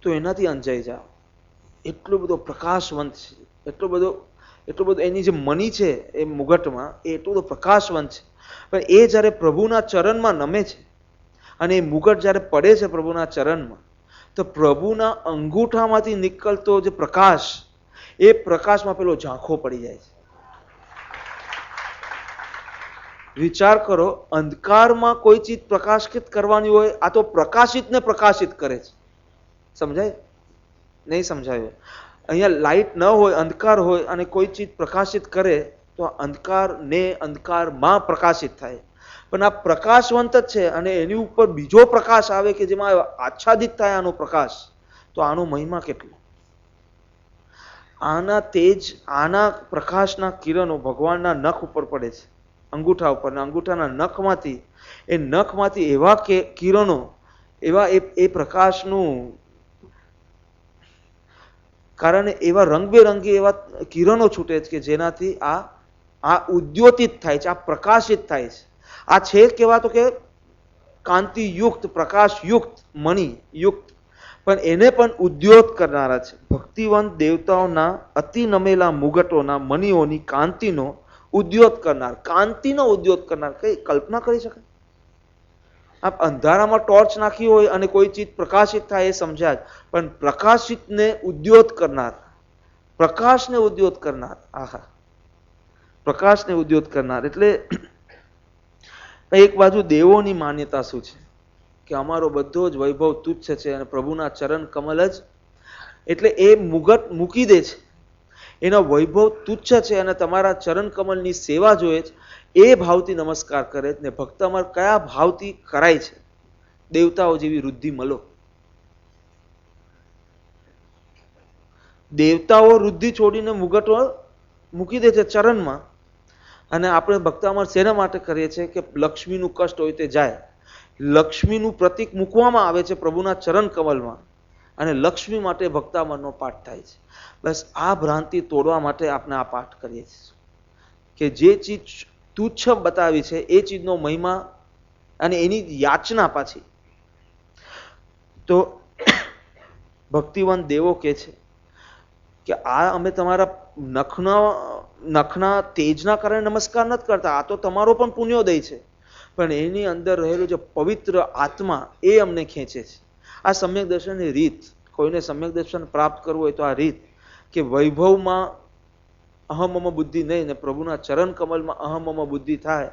તો એનાથી અંજાઈ જાઓ. એટલો બધો પ્રકાશવંત છે, એટલો બધો એની જે મણિ છે એ મુગટમાં, એ એટલો બધો પ્રકાશવંત છે. પણ એ જ્યારે પ્રભુના ચરણમાં નમે છે અને એ મુગટ જ્યારે પડે છે પ્રભુના ચરણમાં, તો પ્રભુના અંગૂઠામાંથી નીકળતો જે પ્રકાશ, એ પ્રકાશમાં પેલો ઝાંખો પડી જાય છે. વિચાર કરો, અંધકારમાં કોઈ ચીજ પ્રકાશિત કરવાની હોય, આ તો પ્રકાશિતને પ્રકાશિત કરે છે. સમજાય? નહીં સમજાયું? અહીંયા લાઈટ ન હોય, અંધકાર હોય અને કોઈ ચીજ પ્રકાશિત કરે તો અંધકારમાં પ્રકાશિત થાય. પણ આ પ્રકાશવંત જ છે અને એની ઉપર બીજો પ્રકાશ આવે કે જેમાં આચ્છાદિત થાય આનો પ્રકાશ, તો આનો મહિમા કેટલો. આના તેજ, આના પ્રકાશના કિરણો ભગવાનના નખ ઉપર પડે છે, અંગૂઠા ઉપર. અંગૂઠાના નખમાંથી એવા કિરણો, એવા એ પ્રકાશનું કારણે એવા રંગબેરંગી એવા કિરણો છૂટે છે કે જેનાથી આ આ ઉદ્યોતિત થાય છે, આ પ્રકાશિત થાય છે. આ છે કેવા તો કે કાંતિયુક્ત, પ્રકાશયુક્ત, મણિયુક્ત, પણ એને પણ ઉદ્યોત કરનારા છે. ભક્તિવંત દેવતાઓના અતિ નમેલા મુગટોના મણિઓની કાંતિનો ઉદ્યોત કરનાર, કાંતિનો ઉદ્યોત કરનાર. કઈ કલ્પના કરી શકાય? આપ અંધારામાં ટોર્ચ નાખી હોય અને કોઈ ચીજ પ્રકાશિત થાય એ સમજાય, પણ પ્રકાશિતને ઉદ્યોત કરનાર, પ્રકાશને ઉદ્યોત કરનાર, આહા, પ્રકાશને ઉદ્યોત કરનાર. એટલે એક બાજુ દેવોની માન્યતા શું છે કે અમારો બધો જ વૈભવ તુચ્છ છે અને પ્રભુના ચરણ કમલ જ, એટલે એ મુગટ મૂકી દે છે, એનો વૈભવ તુચ્છ છે અને તમારા ચરણ કમલની સેવા જોઈએ છે, એ ભાવથી નમસ્કાર કરે ને. ભક્ત અમાર કયા ભાવથી કરાય છે? દેવતાઓ જેવી વૃદ્ધિ મળો. દેવતાઓ વૃદ્ધિ છોડીને મુગટો મૂકી દે છે ચરણમાં, અને આપણે ભક્તામાં શેના માટે કરીએ છીએ કે લક્ષ્મીનું કષ્ટ હોય તે જાય. લક્ષ્મીનું પ્રતીક મૂકવામાં આવે છે પ્રભુના ચરણ કમલમાં, અને લક્ષ્મી માટે ભક્તામરનો પાઠ થાય છે. બસ આ ભ્રાંતિ તોડવા માટે આપણે આ પાઠ કરીએ છીએ કે જે ચીજ તુચ્છ બતાવી છે એ ચીજનો મહિમા અને એની યાચના પાછી. તો ભક્તિવંત દેવો કહે છે કે આ અમે તમારા નખના તેજના કારણે નમસ્કાર નથી કરતા, આ તો તમારો પણ પુણ્યોદય છે, પણ એની અંદર રહેલું જે પવિત્ર આત્મા એ અમને ખેંચે છે. આ સમ્યક દર્શનની રીત. કોઈને સમ્યક દર્શન પ્રાપ્ત કરવું હોય તો આ રીત કે વૈભવમાં અહમમ બુદ્ધિ નહીં ને પ્રભુના ચરણ કમલમાં અહમમ બુદ્ધિ થાય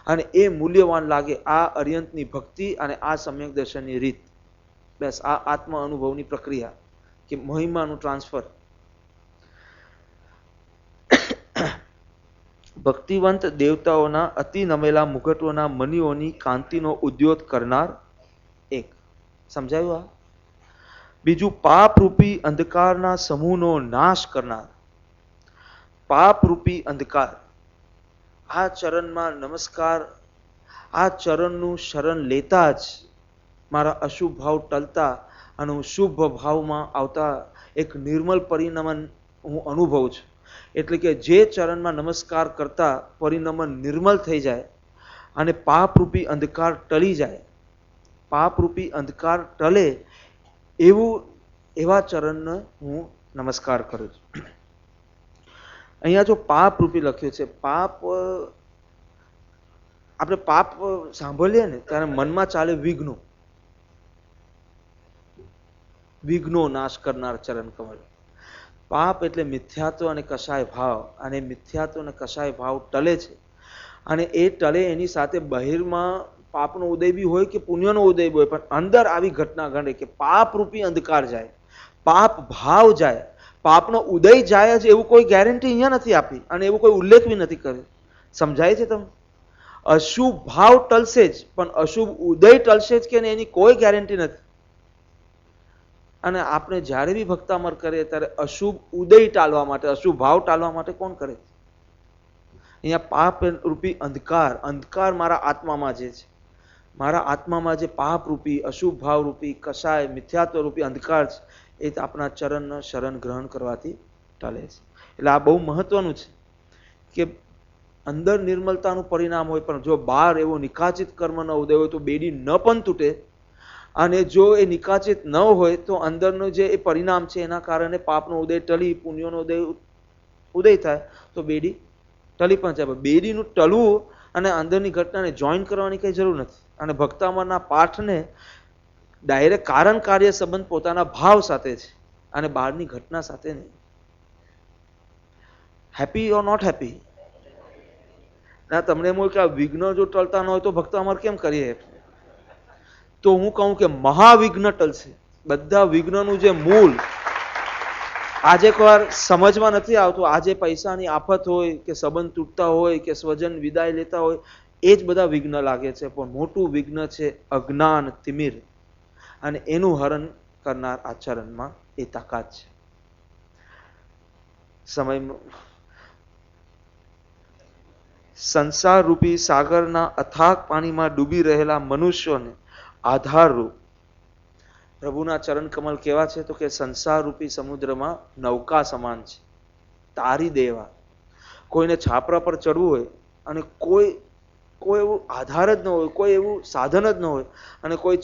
અને એ મૂલ્યવાન લાગે. આ અર્યંતની ભક્તિ અને આ સમ્યક દર્શનની રીત. બસ આ આત્મ અનુભવની પ્રક્રિયા કે મહિમાનું ટ્રાન્સફર. ભક્તિવંત દેવતાઓના અતિ નમેલા મુગટોના મણિઓની કાંતિનો ઉદ્યોત કરનાર એક. સમજાયું? આ બીજું, પાપરૂપી અંધકારના સમૂહનો નાશ કરનાર. પાપરૂપી અંધકાર. આ ચરણમાં નમસ્કાર, આ ચરણનું શરણ લેતા જ મારા અશુભ ભાવ ટલતા અને હું શુભ ભાવમાં આવતા એક નિર્મલ પરિણમન હું અનુભવું છું. એટલે કે જે ચરણમાં નમસ્કાર કરતા પરિણમન નિર્મલ થઈ જાય અને પાપરૂપી અંધકાર ટળી જાય, પાપરૂપી અંધકાર ટલે એવા ચરણને હું નમસ્કાર કરું છું. અહીંયા જો પાપરૂપી લખ્યું છે, પાપ, આપણે પાપ સાંભળીએ ને ત્યારે મનમાં ચાલે વિઘ્નો. વિઘ્નો નાશ કરનાર ચરણ કમળ. પાપ એટલે મિથ્યાત્વ અને કશાય ભાવ, અને મિથ્યાત્વ અને કશાય ભાવ ટલે છે, અને એ ટલે એની સાથે બહિરમાં પાપનો ઉદય બી હોય કે પુણ્યનો ઉદય બી હોય, પણ અંદર આવી ઘટના ઘટે કે પાપરૂપી અંધકાર જાય, પાપ ભાવ જાય, પાપનો ઉદય જાય જ એવું કોઈ ગેરંટી અહીંયા નથી આપી અને એવું કોઈ ઉલ્લેખ બી નથી કર્યો. સમજાય છે તમને? અશુભ ભાવ ટલશે જ, પણ અશુભ ઉદય ટલશે જ કે એની કોઈ ગેરંટી નથી. અને આપણે જ્યારે બી ભક્તામર કરીએ ત્યારે અશુભ ઉદય ટાળવા માટે, અશુભ ભાવ ટાળવા માટે કોણ કરે? અહીંયા પાપ રૂપી અંધકાર, અંધકાર મારા આત્મામાં જે છે, મારા આત્મામાં જે પાપ રૂપી, અશુભ ભાવ રૂપી, કશાય, મિથ્યાત્વ રૂપી અંધકાર છે, એ આપણા ચરણના શરણ ગ્રહણ કરવાથી ટલે છે. એટલે આ બહુ મહત્વનું છે કે અંદર નિર્મલતાનું પરિણામ હોય, પણ જો બહાર એવો નિકાચિત કર્મનો ઉદય હોય તો બેડી ન પણ તૂટે, અને જો એ નિકાચિત ન હોય તો અંદરનું જે એ પરિણામ છે એના કારણે પાપનો ઉદય ટલી પુણ્યનો ઉદય થાય તો બેડી ટલી પણ જાય. બેડીનું ટળવું અને અંદરની ઘટનાને જોઈન કરવાની કઈ જરૂર નથી. અને ભક્તામરના પાઠને ડાયરેક્ટ કારણ કાર્ય સંબંધ પોતાના ભાવ સાથે છે અને બહારની ઘટના સાથે નહીં. Happy or not happy? ના, તમને એમ હોય કે આ વિઘ્ન જો ટળતા ન હોય તો ભક્તામર કેમ કરીએ? તો હું કહું કે મહાવિઘ્ન ટળશે. બધા વિઘ્નનું જે મૂળ આજે એકવાર સમજમાં નથી આવતું. આજે પૈસાની આફત હોય કે સંબંધ તૂટતા હોય કે સ્વજન વિદાય લેતા હોય, એ જ બધા વિઘ્ન લાગે છે. પણ મોટું વિઘ્ન છે અજ્ઞાન તિમિર, અને એનું હરણ કરનાર આચરણમાં એ તાકાત છે. સમય સંસાર રૂપી સાગરના અથાગ પાણીમાં ડૂબી રહેલા મનુષ્યોને આધારરૂપ પ્રભુના ચરણ કમલ કેવા છે? તો કે સંસાર રૂપી સમુદ્રમાં નૌકા સમાન છે, તારી દેવા. કોઈને છાપરા પર ચડવું હોય અને કોઈ એવું આધાર જ ન હોય, કોઈ એવું સાધન જ ન હોય, અને કોઈ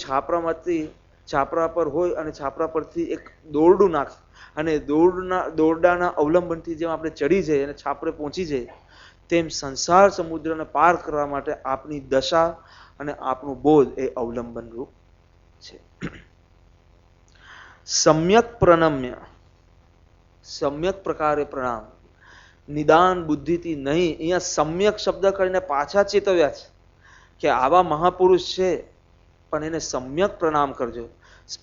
છાપરા પર હોય અને છાપરા પરથી એક દોરડું નાખે અને દોરડાના અવલંબનથી જેમ આપણે ચડી જઈએ અને છાપરે પહોંચી જઈએ, તેમ સંસાર સમુદ્રને પાર કરવા માટે આપણી દશા અને આપણું બોધ એ અવલંબન રૂપ છે. સમ્યક પ્રણમ્ય, સમ્યક પ્રકારે પ્રણામ, નિદાન બુદ્ધિથી નહીં. અહીંયા સમ્યક શબ્દ કરીને પાછા ચેતવ્યા છે કે આવા મહાપુરુષ છે પણ એને સમ્યક પ્રણામ કરજો.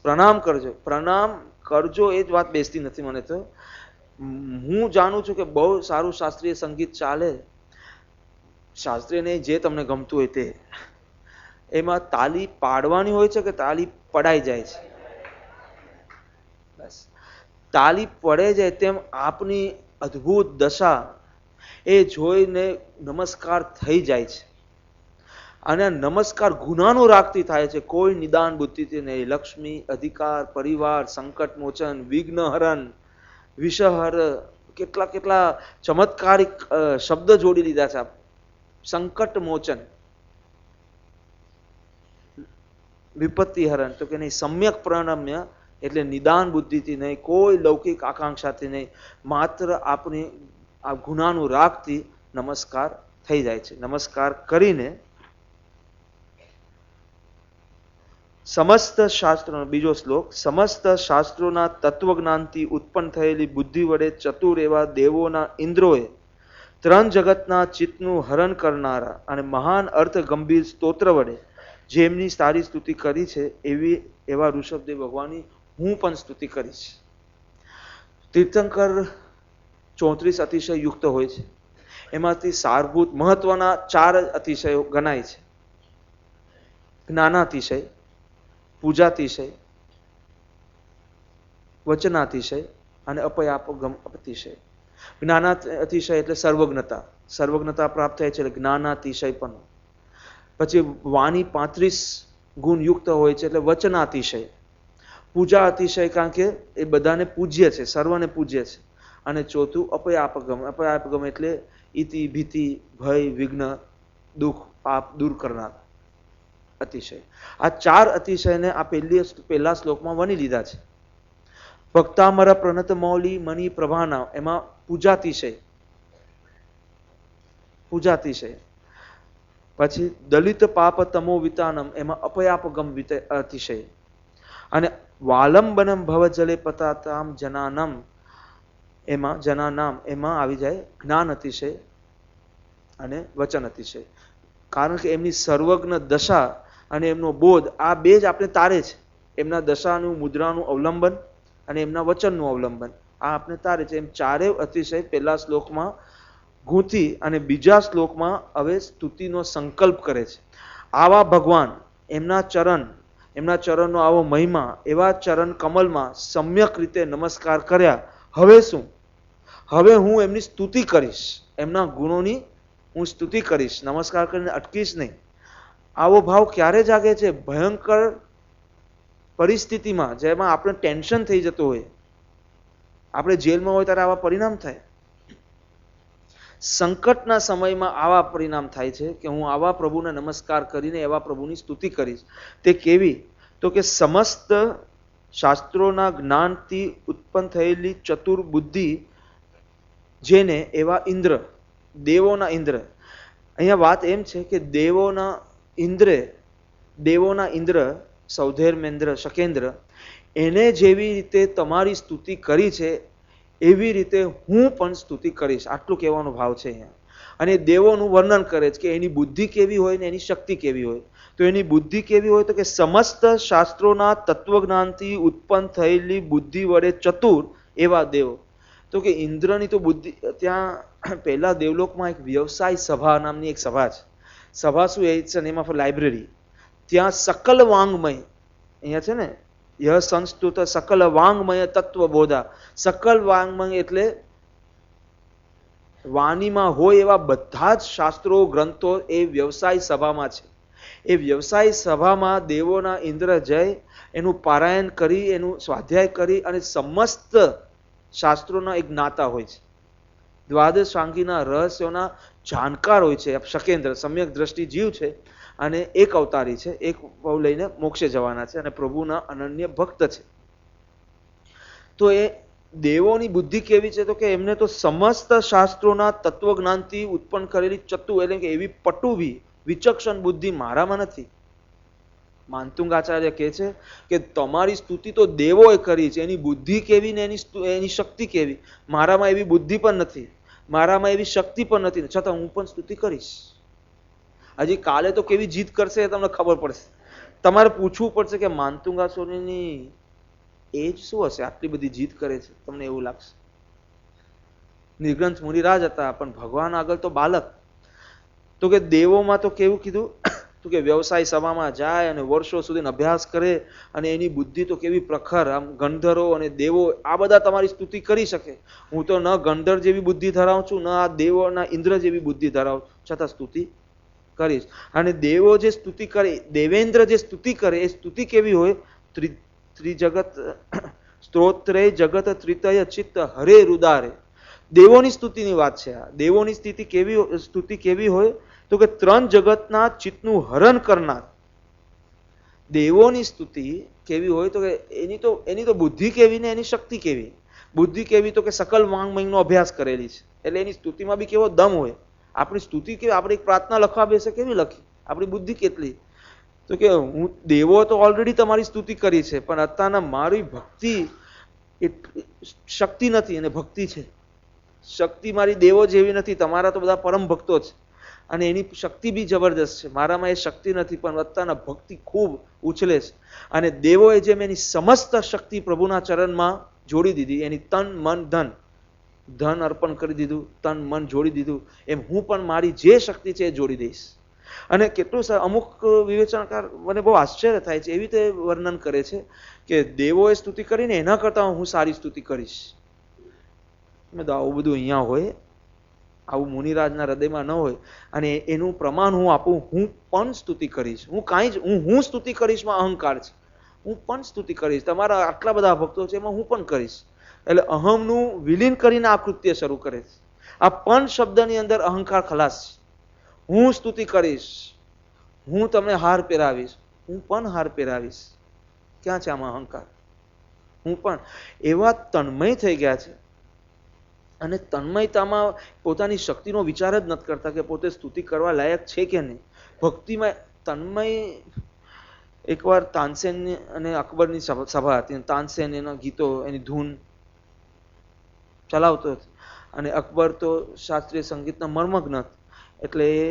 પ્રણામ કરજો, પ્રણામ કરજો એ જ વાત બેસતી નથી મને તો. હું જાણું છું કે બહુ સારું શાસ્ત્રીય સંગીત ચાલે, શાસ્ત્રીય નહીં, જે તમને ગમતું હોય તે, એમાં તાલી પાડવાની હોય છે કે તાલી પડાઈ જાય છે? બસ તાલી પડે જાય તેમ આપની અદ્ભુત દશા એ જોઈને નમસ્કાર થઈ જાય છે. અને નમસ્કાર ગુનાનો રાગથી થાય છે, કોઈ નિદાન બુદ્ધિથી નહીં. લક્ષ્મી, અધિકાર, પરિવાર, સંકટ મોચન, વિઘ્ન હરણ, વિષહર, કેટલા ચમત્કારિક શબ્દ જોડી લીધા છે. સંકટ મોચન, વિપત્તિ હરણ, તો કે નહીં. સમ્યક પ્રણમ્ય એટલે નિદાન બુદ્ધિથી નહીં, કોઈ લૌકિક આકાંક્ષાથી નહીં, માત્ર આપણી આ ગુનાનું રાગથી નમસ્કાર થઈ જાય છે. નમસ્કાર કરીને સમસ્ત શાસ્ત્રોનો બીજો શ્લોક, સમસ્ત શાસ્ત્રોના તત્વજ્ઞાનથી ઉત્પન્ન થયેલી બુદ્ધિ વડે ચતુર એવા દેવોના ઇન્દ્રોએ ત્રણ જગતના ચિત્તનું હરણ કરનારા અને મહાન અર્થ ગંભીર સ્તોત્ર વડે જેમની સારી સ્તુતિ કરી છે એવા ઋષભદેવ ભગવાનની હું પણ સ્તુતિ કરીશ. તીર્થંકર 34 અતિશય યુક્ત હોય છે, એમાંથી સારભૂત મહત્વના 4 અતિશયો ગણાય છે: જ્ઞાનાતિશય, પૂજાતિશય, વચનાતિશય અને અપયાપગમ અતિશય. જ્ઞાનાતિશય એટલે સર્વજ્ઞતા, સર્વજ્ઞતા પ્રાપ્ત થાય છે એટલે જ્ઞાનાતિશય પણ. પછી વાણી 35 ગુણ યુક્ત હોય છે એટલે વચનાતિશય. પૂજા અતિશય, કારણ કે એ બધાને પૂજ્ય છે, સર્વને પૂજ્ય છે. અને ચોથું અપયાપગમ, અપયાપગમ એટલે ઇતિ, ભીતિ, ભય, વિઘ્ન, દુઃખ, પાપ દૂર કરનાર અતિશય. આ 4 અતિશયને આ પહેલા શ્લોકમાં વણી લીધા છે. ભક્તામર પ્રણત મૌલી મણિ પ્રભાના, એમાં પૂજાતિશય, પૂજાતિશય. પછી દલિત પાપ તમો વિતાનમ, એમાં અપયાપગમ અતિશય. અને વાલંબનમ ભવ જલે પતાતામ જનાનમ, એમાં આવી જાય જ્ઞાન અતિશય અને વચન અતિશય. કારણ કે એમની સર્વજ્ઞ દશા અને એમનો બોધ, આ બે જ આપણે તારે છે. એમના દશાનું, મુદ્રાનું અવલંબન અને એમના વચનનું અવલંબન, આ આપણે તારે છે. એમ 4 અતિશય પહેલા શ્લોકમાં ગૂંથી અને બીજા શ્લોકમાં હવે સ્તુતિનો સંકલ્પ કરે છે. આવા ભગવાન, એમના ચરણનો આવો મહિમા, એવા ચરણ કમલમાં સમ્યક રીતે નમસ્કાર કર્યા. હવે શું? હવે હું એમની સ્તુતિ કરીશ, એમના ગુણોની હું સ્તુતિ કરીશ, નમસ્કાર કરીને અટકીશ નહીં. આવો ભાવ ક્યારે જાગે છે? ભયંકર પરિસ્થિતિમાં, જેમાં આપણે ટેન્શન થઈ જતું હોય, આપણે જેલમાં હોય ત્યારે આવા પરિણામ થાય. સંકટના સમયમાં આવા પરિણામ થાય છે કે હું આવા પ્રભુને નમસ્કાર કરીને એવા પ્રભુની સ્તુતિ કરીશ. તે કેવી? તો કે સમસ્ત શાસ્ત્રોના જ્ઞાનથી ઉત્પન્ન થયેલી ચતુર બુદ્ધિ જેને એવા ઇન્દ્ર, દેવોના ઇન્દ્ર. અહીંયા વાત એમ છે કે દેવોના ઇન્દ્ર સૌધેર્મેન્દ્ર, શકેન્દ્ર, એને જેવી રીતે તમારી સ્તુતિ કરી છે એવી રીતે હું પણ સ્તુતિ કરીશ. આટલું કહેવાનો ભાવ છે અહીંયા. અને દેવોનું વર્ણન કરે છે કે એની બુદ્ધિ કેવી હોય ને એની શક્તિ કેવી હોય. તો એની બુદ્ધિ કેવી હોય? તો કે સમસ્ત શાસ્ત્રોના તત્વજ્ઞાનથી ઉત્પન્ન થયેલી બુદ્ધિ વડે ચતુર એવા દેવો. તો કે ઇન્દ્રની તો બુદ્ધિ, ત્યાં પહેલા દેવલોકમાં એક વ્યવસાય સભા નામની એક સભા છે. સભા શું? It's a name of a library. ત્યાં સકલ વાંગમય, અહીંયા છે ને, યહ સંસ્તુત સકલ વાંગમય તત્વબોધા. સકલ વાંગમય એટલે વાણીમાં હોય એવા બધા જ શાસ્ત્રો, ગ્રંથો એ વ્યવસાય સભામાં છે. એ વ્યવસાય સભામાં દેવોના ઇન્દ્ર જય એનું પારાયણ કરી, એનું સ્વાધ્યાય કરી અને સમસ્ત શાસ્ત્રોના એક જ્ઞાતા હોય છે. દ્વાદશાંગીના રહસ્યોના જાણકાર હોય છે. શકેન્દ્ર સમ્યક દ્રષ્ટિ જીવ છે અને એક અવતારી છે, એક ભાવ લઈને મોક્ષે જવાના છે અને પ્રભુના અનન્ય ભક્ત છે. તો એ દેવોની બુદ્ધિ કેવી છે? તો કે એમને તો સમસ્ત શાસ્ત્રોના તત્વજ્ઞાનથી ઉત્પન્ન કરેલી ચતુ એટલે કે એવી પટુવી વિચક્ષણ બુદ્ધિ મારામાં નથી. માનતુંગ આચાર્ય કહે છે કે તમારી સ્તુતિ તો દેવોએ કરી છે, એની બુદ્ધિ કેવી ને એની શક્તિ કેવી? મારામાં એવી બુદ્ધિ પણ નથી, મારામાં એવી શક્તિ પણ નથી, છતાં હું પણ સ્તુતિ કરીશ. હજી કાલે તો કેવી જીત કરશે એ તમને ખબર પડશે. તમારે પૂછવું પડશે કે માનતુંગ આચાર્યની એજ શું હશે, આટલી બધી જીત કરે છે? તમને એવું લાગશે. નિર્ગ્રંથ મુનિરાજ હતા પણ ભગવાન આગળ તો બાલક. તો કે દેવોમાં તો કેવું કીધું? તો કે વ્યવસાય સભામાં જાય અને વર્ષો સુધી અભ્યાસ કરે અને એની બુદ્ધિ તો કેવી પ્રખર. આમ ગંધર્વો અને દેવો આ બધા તમારી સ્તુતિ કરી શકે. હું તો ન ગંધર્વ જેવી બુદ્ધિ ધરાવું છું, ન આ દેવો ના ઇન્દ્ર જેવી બુદ્ધિ ધરાવું, છતાં સ્તુતિ કરીશ. અને દેવો જે સ્તુતિ કરે, દેવેન્દ્ર જે સ્તુતિ કરે, એ સ્તુતિ કેવી હોય? ત્રિજગત સ્ત્રોત્રે જગત ત્રિતય ચિત્ત હરે રુદારે. દેવોની સ્તુતિની વાત છે આ. દેવોની સ્તુતિ કેવી હોય? તો કે ત્રણ જગતના ચિત્તનું હરણ કરનાર. દેવોની સ્તુતિ કેવી હોય? તો કે એની તો બુદ્ધિ કેવી ને એની શક્તિ કેવી? બુદ્ધિ કેવી? તો કે સકલ વાંગમયનો અભ્યાસ કરેલી છે, એટલે એની સ્તુતિમાં બી કેવો દમ હોય. આપણી સ્તુતિ કેવી? આપણે એક પ્રાર્થના લખવા બેસે કેવી લખી? આપણી બુદ્ધિ કેટલી? તો કે હું દેવો તો ઓલરેડી તમારી સ્તુતિ કરી છે, પણ અત્યારના મારી ભક્તિ શક્તિ નથી અને ભક્તિ છે. શક્તિ મારી દેવો જેવી નથી. તમારા તો બધા પરમ ભક્તો છે અને એની શક્તિ બી જબરદસ્ત છે. મારામાં એ શક્તિ નથી, પણ અત્યારના ભક્તિ ખૂબ ઉછલે છે. અને દેવોએ જેમ એની સમસ્ત શક્તિ પ્રભુના ચરણમાં જોડી દીધી, એની તન મન ધન અર્પણ કરી દીધું, તન મન જોડી દીધું, એમ હું પણ મારી જે શક્તિ છે એ જોડી દઈશ. અને કેટલું અમુક વિવેચનકાર મને બહુ આશ્ચર્ય થાય છે, એવી રીતે વર્ણન કરે છે કે દેવોએ સ્તુતિ કરીને એના કરતા હું સારી સ્તુતિ કરીશ. આવું બધું અહીંયા હોય, આવું મુનિરાજના હૃદયમાં ન હોય. અને એનું પ્રમાણ હું આપું, હું પણ સ્તુતિ કરીશ. હું સ્તુતિ કરીશમાં અહંકાર છે. હું પણ સ્તુતિ કરીશ. તમારા આટલા બધા ભક્તો છે એમાં હું પણ કરીશ. એટલે અહમનું વિલીન કરીને આ કૃત્ય શરૂ કરે છે. આ પણ શબ્દની અંદર અહંકાર ખલાસ છે. હું સ્તુતિ કરીશ, હું તમને હાર પહેરાવીશ, હું પણ હાર પહેરાવીશ. ક્યાં છે આમાં અહંકાર? હું પણ એવા તન્મય થઈ ગયા છે અને તન્મયતામાં પોતાની શક્તિનો વિચાર જ નથી કરતા કે પોતે સ્તુતિ કરવા લાયક છે કે નહીં. ભક્તિમાં તન્મય. એકવાર તાનસેન અને અકબરની સભા હતી. તાનસેન એના ગીતો, એની ધૂન ચલાવતો હતો અને અકબર તો શાસ્ત્રીય સંગીતના મર્મગ્ન હતો, એટલે એ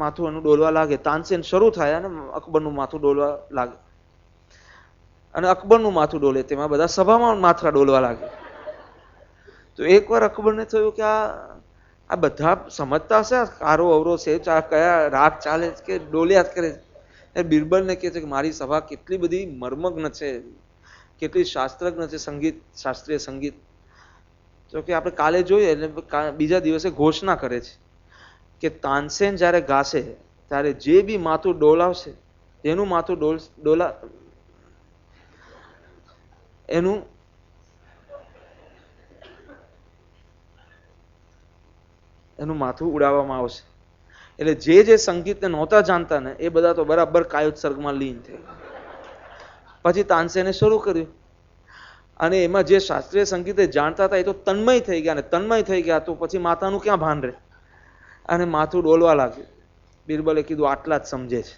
માથું એનું ડોલવા લાગે. તાનસેન શરૂ થાય અને અકબરનું માથું ડોલવા લાગે અને અકબરનું માથું ડોલે તેમાં બધા સભામાં માથા ડોલવા લાગે. તો એકવાર અકબરને થયું કે આ બધા સમજતા હશે, કારો અવરો છે, કયા રાગ ચાલે કે ડોલ્યા જ કરે. બિરબલને કહે છે કે મારી સભા કેટલી બધી મર્મગ્ન છે, કેટલી શાસ્ત્રજ્ઞ છે, સંગીત, શાસ્ત્રીય સંગીત. તો કે આપણે કાલે જોઈએ એટલે બીજા દિવસે ઘોષણા કરે છે કે તાનસેન જ્યારે ગાશે ત્યારે જે બી માથું ડોલાવશે, જેનું માથું એનું માથું ઉડાવવામાં આવશે. એટલે જે સંગીતને નહોતા જાણતા ને એ બધા તો બરાબર કાયોત્સર્ગમાં લીન થઈ. પછી તાનસેને શરૂ કર્યું અને એમાં જે શાસ્ત્રીય સંગીત જાણતા હતા એ તો તન્મય થઈ ગયા, ને તન્મય થઈ ગયા તો પછી માથાનું ક્યાં ભાન રહે? અને માથું ડોલવા લાગ્યું. બિરબલે કીધું આટલા જ સમજે છે.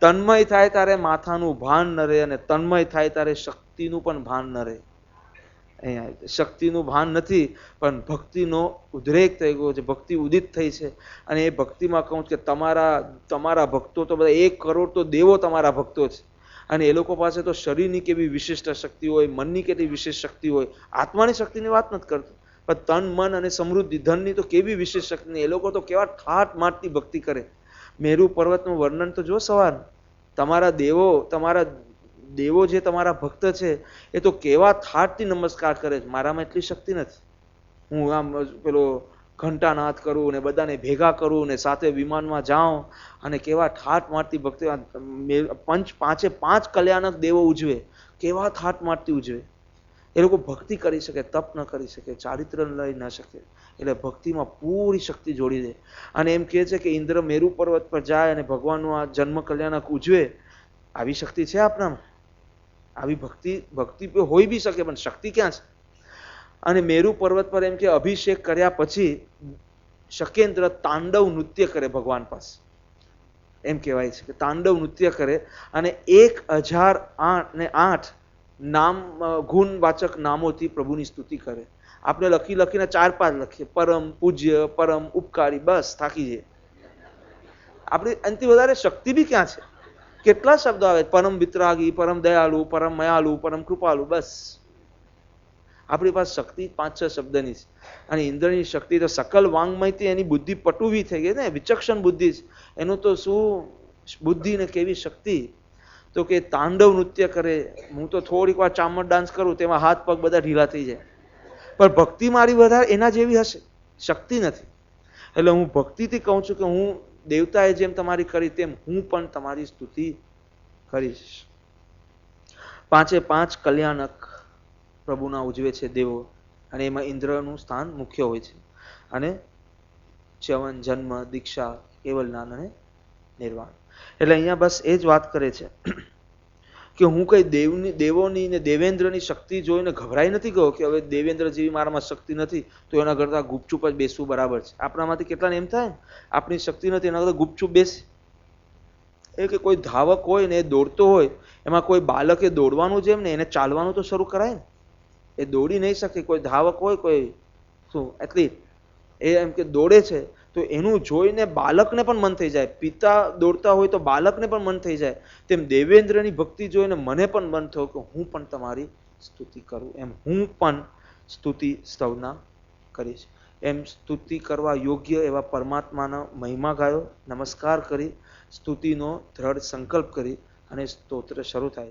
તન્મય થાય ત્યારે માથાનું ભાન ન રહે અને તન્મય થાય ત્યારે શક્તિનું પણ ભાન ન રહે. અહીંયા શક્તિનું ભાન નથી પણ ભક્તિનો ઉદ્રેક થઈ ગયો છે, ભક્તિ ઉદિત થઈ છે. અને એ ભક્તિમાં કહું કે તમારા ભક્તો તો બધા 1 કરોડ તો દેવો તમારા ભક્તો છે. અને એ લોકો પાસે તો શરીરની કેવી વિશિષ્ટ શક્તિ હોય, મનની કેટલી વિશેષ શક્તિ હોય. આત્માની શક્તિની વાત નથી કરતો, પણ તન મન અને સમૃદ્ધિ ધનની તો કેવી વિશેષ શક્તિ. એ લોકો તો કેવા ઠાઠ મારતી ભક્તિ કરે. મેરુ પર્વતનું વર્ણન તો જો સવાર. તમારા દેવો જે તમારા ભક્ત છે એ તો કેવા થાટથી નમસ્કાર કરે છે. મારામાં એટલી શક્તિ નથી. હું આમ પેલો ઘંટાનાદ કરું ને બધાને ભેગા કરું ને સાથે વિમાનમાં જાઉં અને કેવા ઠાઠ મારતી ભક્તિ. પાંચે પાંચ કલ્યાણક દેવો ઉજવે, કેવા ઠાઠ મારતી ઉજવે. એ લોકો ભક્તિ કરી શકે, તપ ન કરી શકે, ચારિત્ર લઈ ન શકે. એટલે ભક્તિમાં પૂરી શક્તિ જોડી દે. અને એમ કહે છે કે ઇન્દ્ર મેરુ પર્વત પર જાય અને ભગવાનનું આ જન્મ કલ્યાણક ઉજવે. આવી શક્તિ છે આપણામાં? આવી ભક્તિ હોઈ બી શકે, પણ શક્તિ ક્યાં છે? અને મેરુ પર્વત પર એમ કે અભિષેક કર્યા પછી શકેન્દ્ર તાંડવ નૃત્ય કરે ભગવાન પાસે. એમ કહેવાય છે કે તાંડવ નૃત્ય કરે અને 1008 નામ ગુણવાચક નામોથી પ્રભુની સ્તુતિ કરે. આપણે લખીને 4-5 લખીએ, પરમ પૂજ્ય, પરમ ઉપકારી, બસ થાકી જઈએ. આપણી એનાથી વધારે શક્તિ બી ક્યાં છે? કેટલા શબ્દો આવે? પરમ વિતરાગી, પરમ દયાળુ, પરમ મયાળુ, પરમ કૃપાળુ, બસ. આપણી પાસે શક્તિ 5-6 શબ્દની છે. અને ઇન્દ્રની શક્તિ તો સકલ વાંગમયથી એની બુદ્ધિ પટુવી થઈ ગઈ ને, વિચક્ષણ બુદ્ધિ છે. એનું તો શું બુદ્ધિ ને કેવી શક્તિ! તો કે તાંડવ નૃત્ય કરે. હું તો થોડીક વાર ચામર ડાન્સ કરું તેમાં હાથ પગ બધા ઢીલા થઈ જાય. પણ ભક્તિ મારી વધારે એના જેવી હશે, શક્તિ નથી. એટલે હું ભક્તિથી કહું છું કે હું દેવતાએ જેમ તમારી કરી તેમ હું પણ તમારી સ્તુતિ કરીશ. 5 કલ્યાણક પ્રભુના ઉજવે છે દેવો, અને એમાં ઇન્દ્રનું સ્થાન મુખ્ય હોય છે. અને ચ્યવન, જન્મ, દીક્ષા, કેવલ જ્ઞાન અને નિર્વાણ. એટલે અહીંયા બસ એ જ વાત કરે છે કે હું કઈ દેવોની ને દેવેન્દ્રની શક્તિ જોઈને ગભરાઈ નથી ગયો કે હવે દેવેન્દ્ર જેવી મારામાં શક્તિ નથી તો એના કરતા ગુપચુપ જ બેસવું બરાબર છે. આપણામાંથી કેટલાને એમ થાય ને આપણી શક્તિ નથી એના કરતા ગુપચુપ બેસે. એ કે કોઈ ધાવક હોય ને એ દોડતો હોય, એમાં કોઈ બાળકે દોડવાનું જેમ ને એને ચાલવાનું તો શરૂ કરાય ને. એ દોડી નહીં શકે. કોઈ ધાવક હોય, કોઈ શું એથ્લીટ, એ એમ કે દોડે છે તો એનું જોઈને બાળકને પણ મન થઈ જાય. પિતા દોડતા હોય તો બાળકને પણ મન થઈ જાય. તેમ દેવેન્દ્રની ભક્તિ જોઈને મને પણ મન થયું કે હું પણ તમારી સ્તુતિ કરું. એમ હું પણ સ્તુતિ સ્તવના કરીશ. એમ સ્તુતિ કરવા યોગ્ય એવા પરમાત્માનો મહિમા ગાયો, નમસ્કાર કરી, સ્તુતિનો દ્રઢ સંકલ્પ કરી અને સ્તોત્ર શરૂ થાય છે.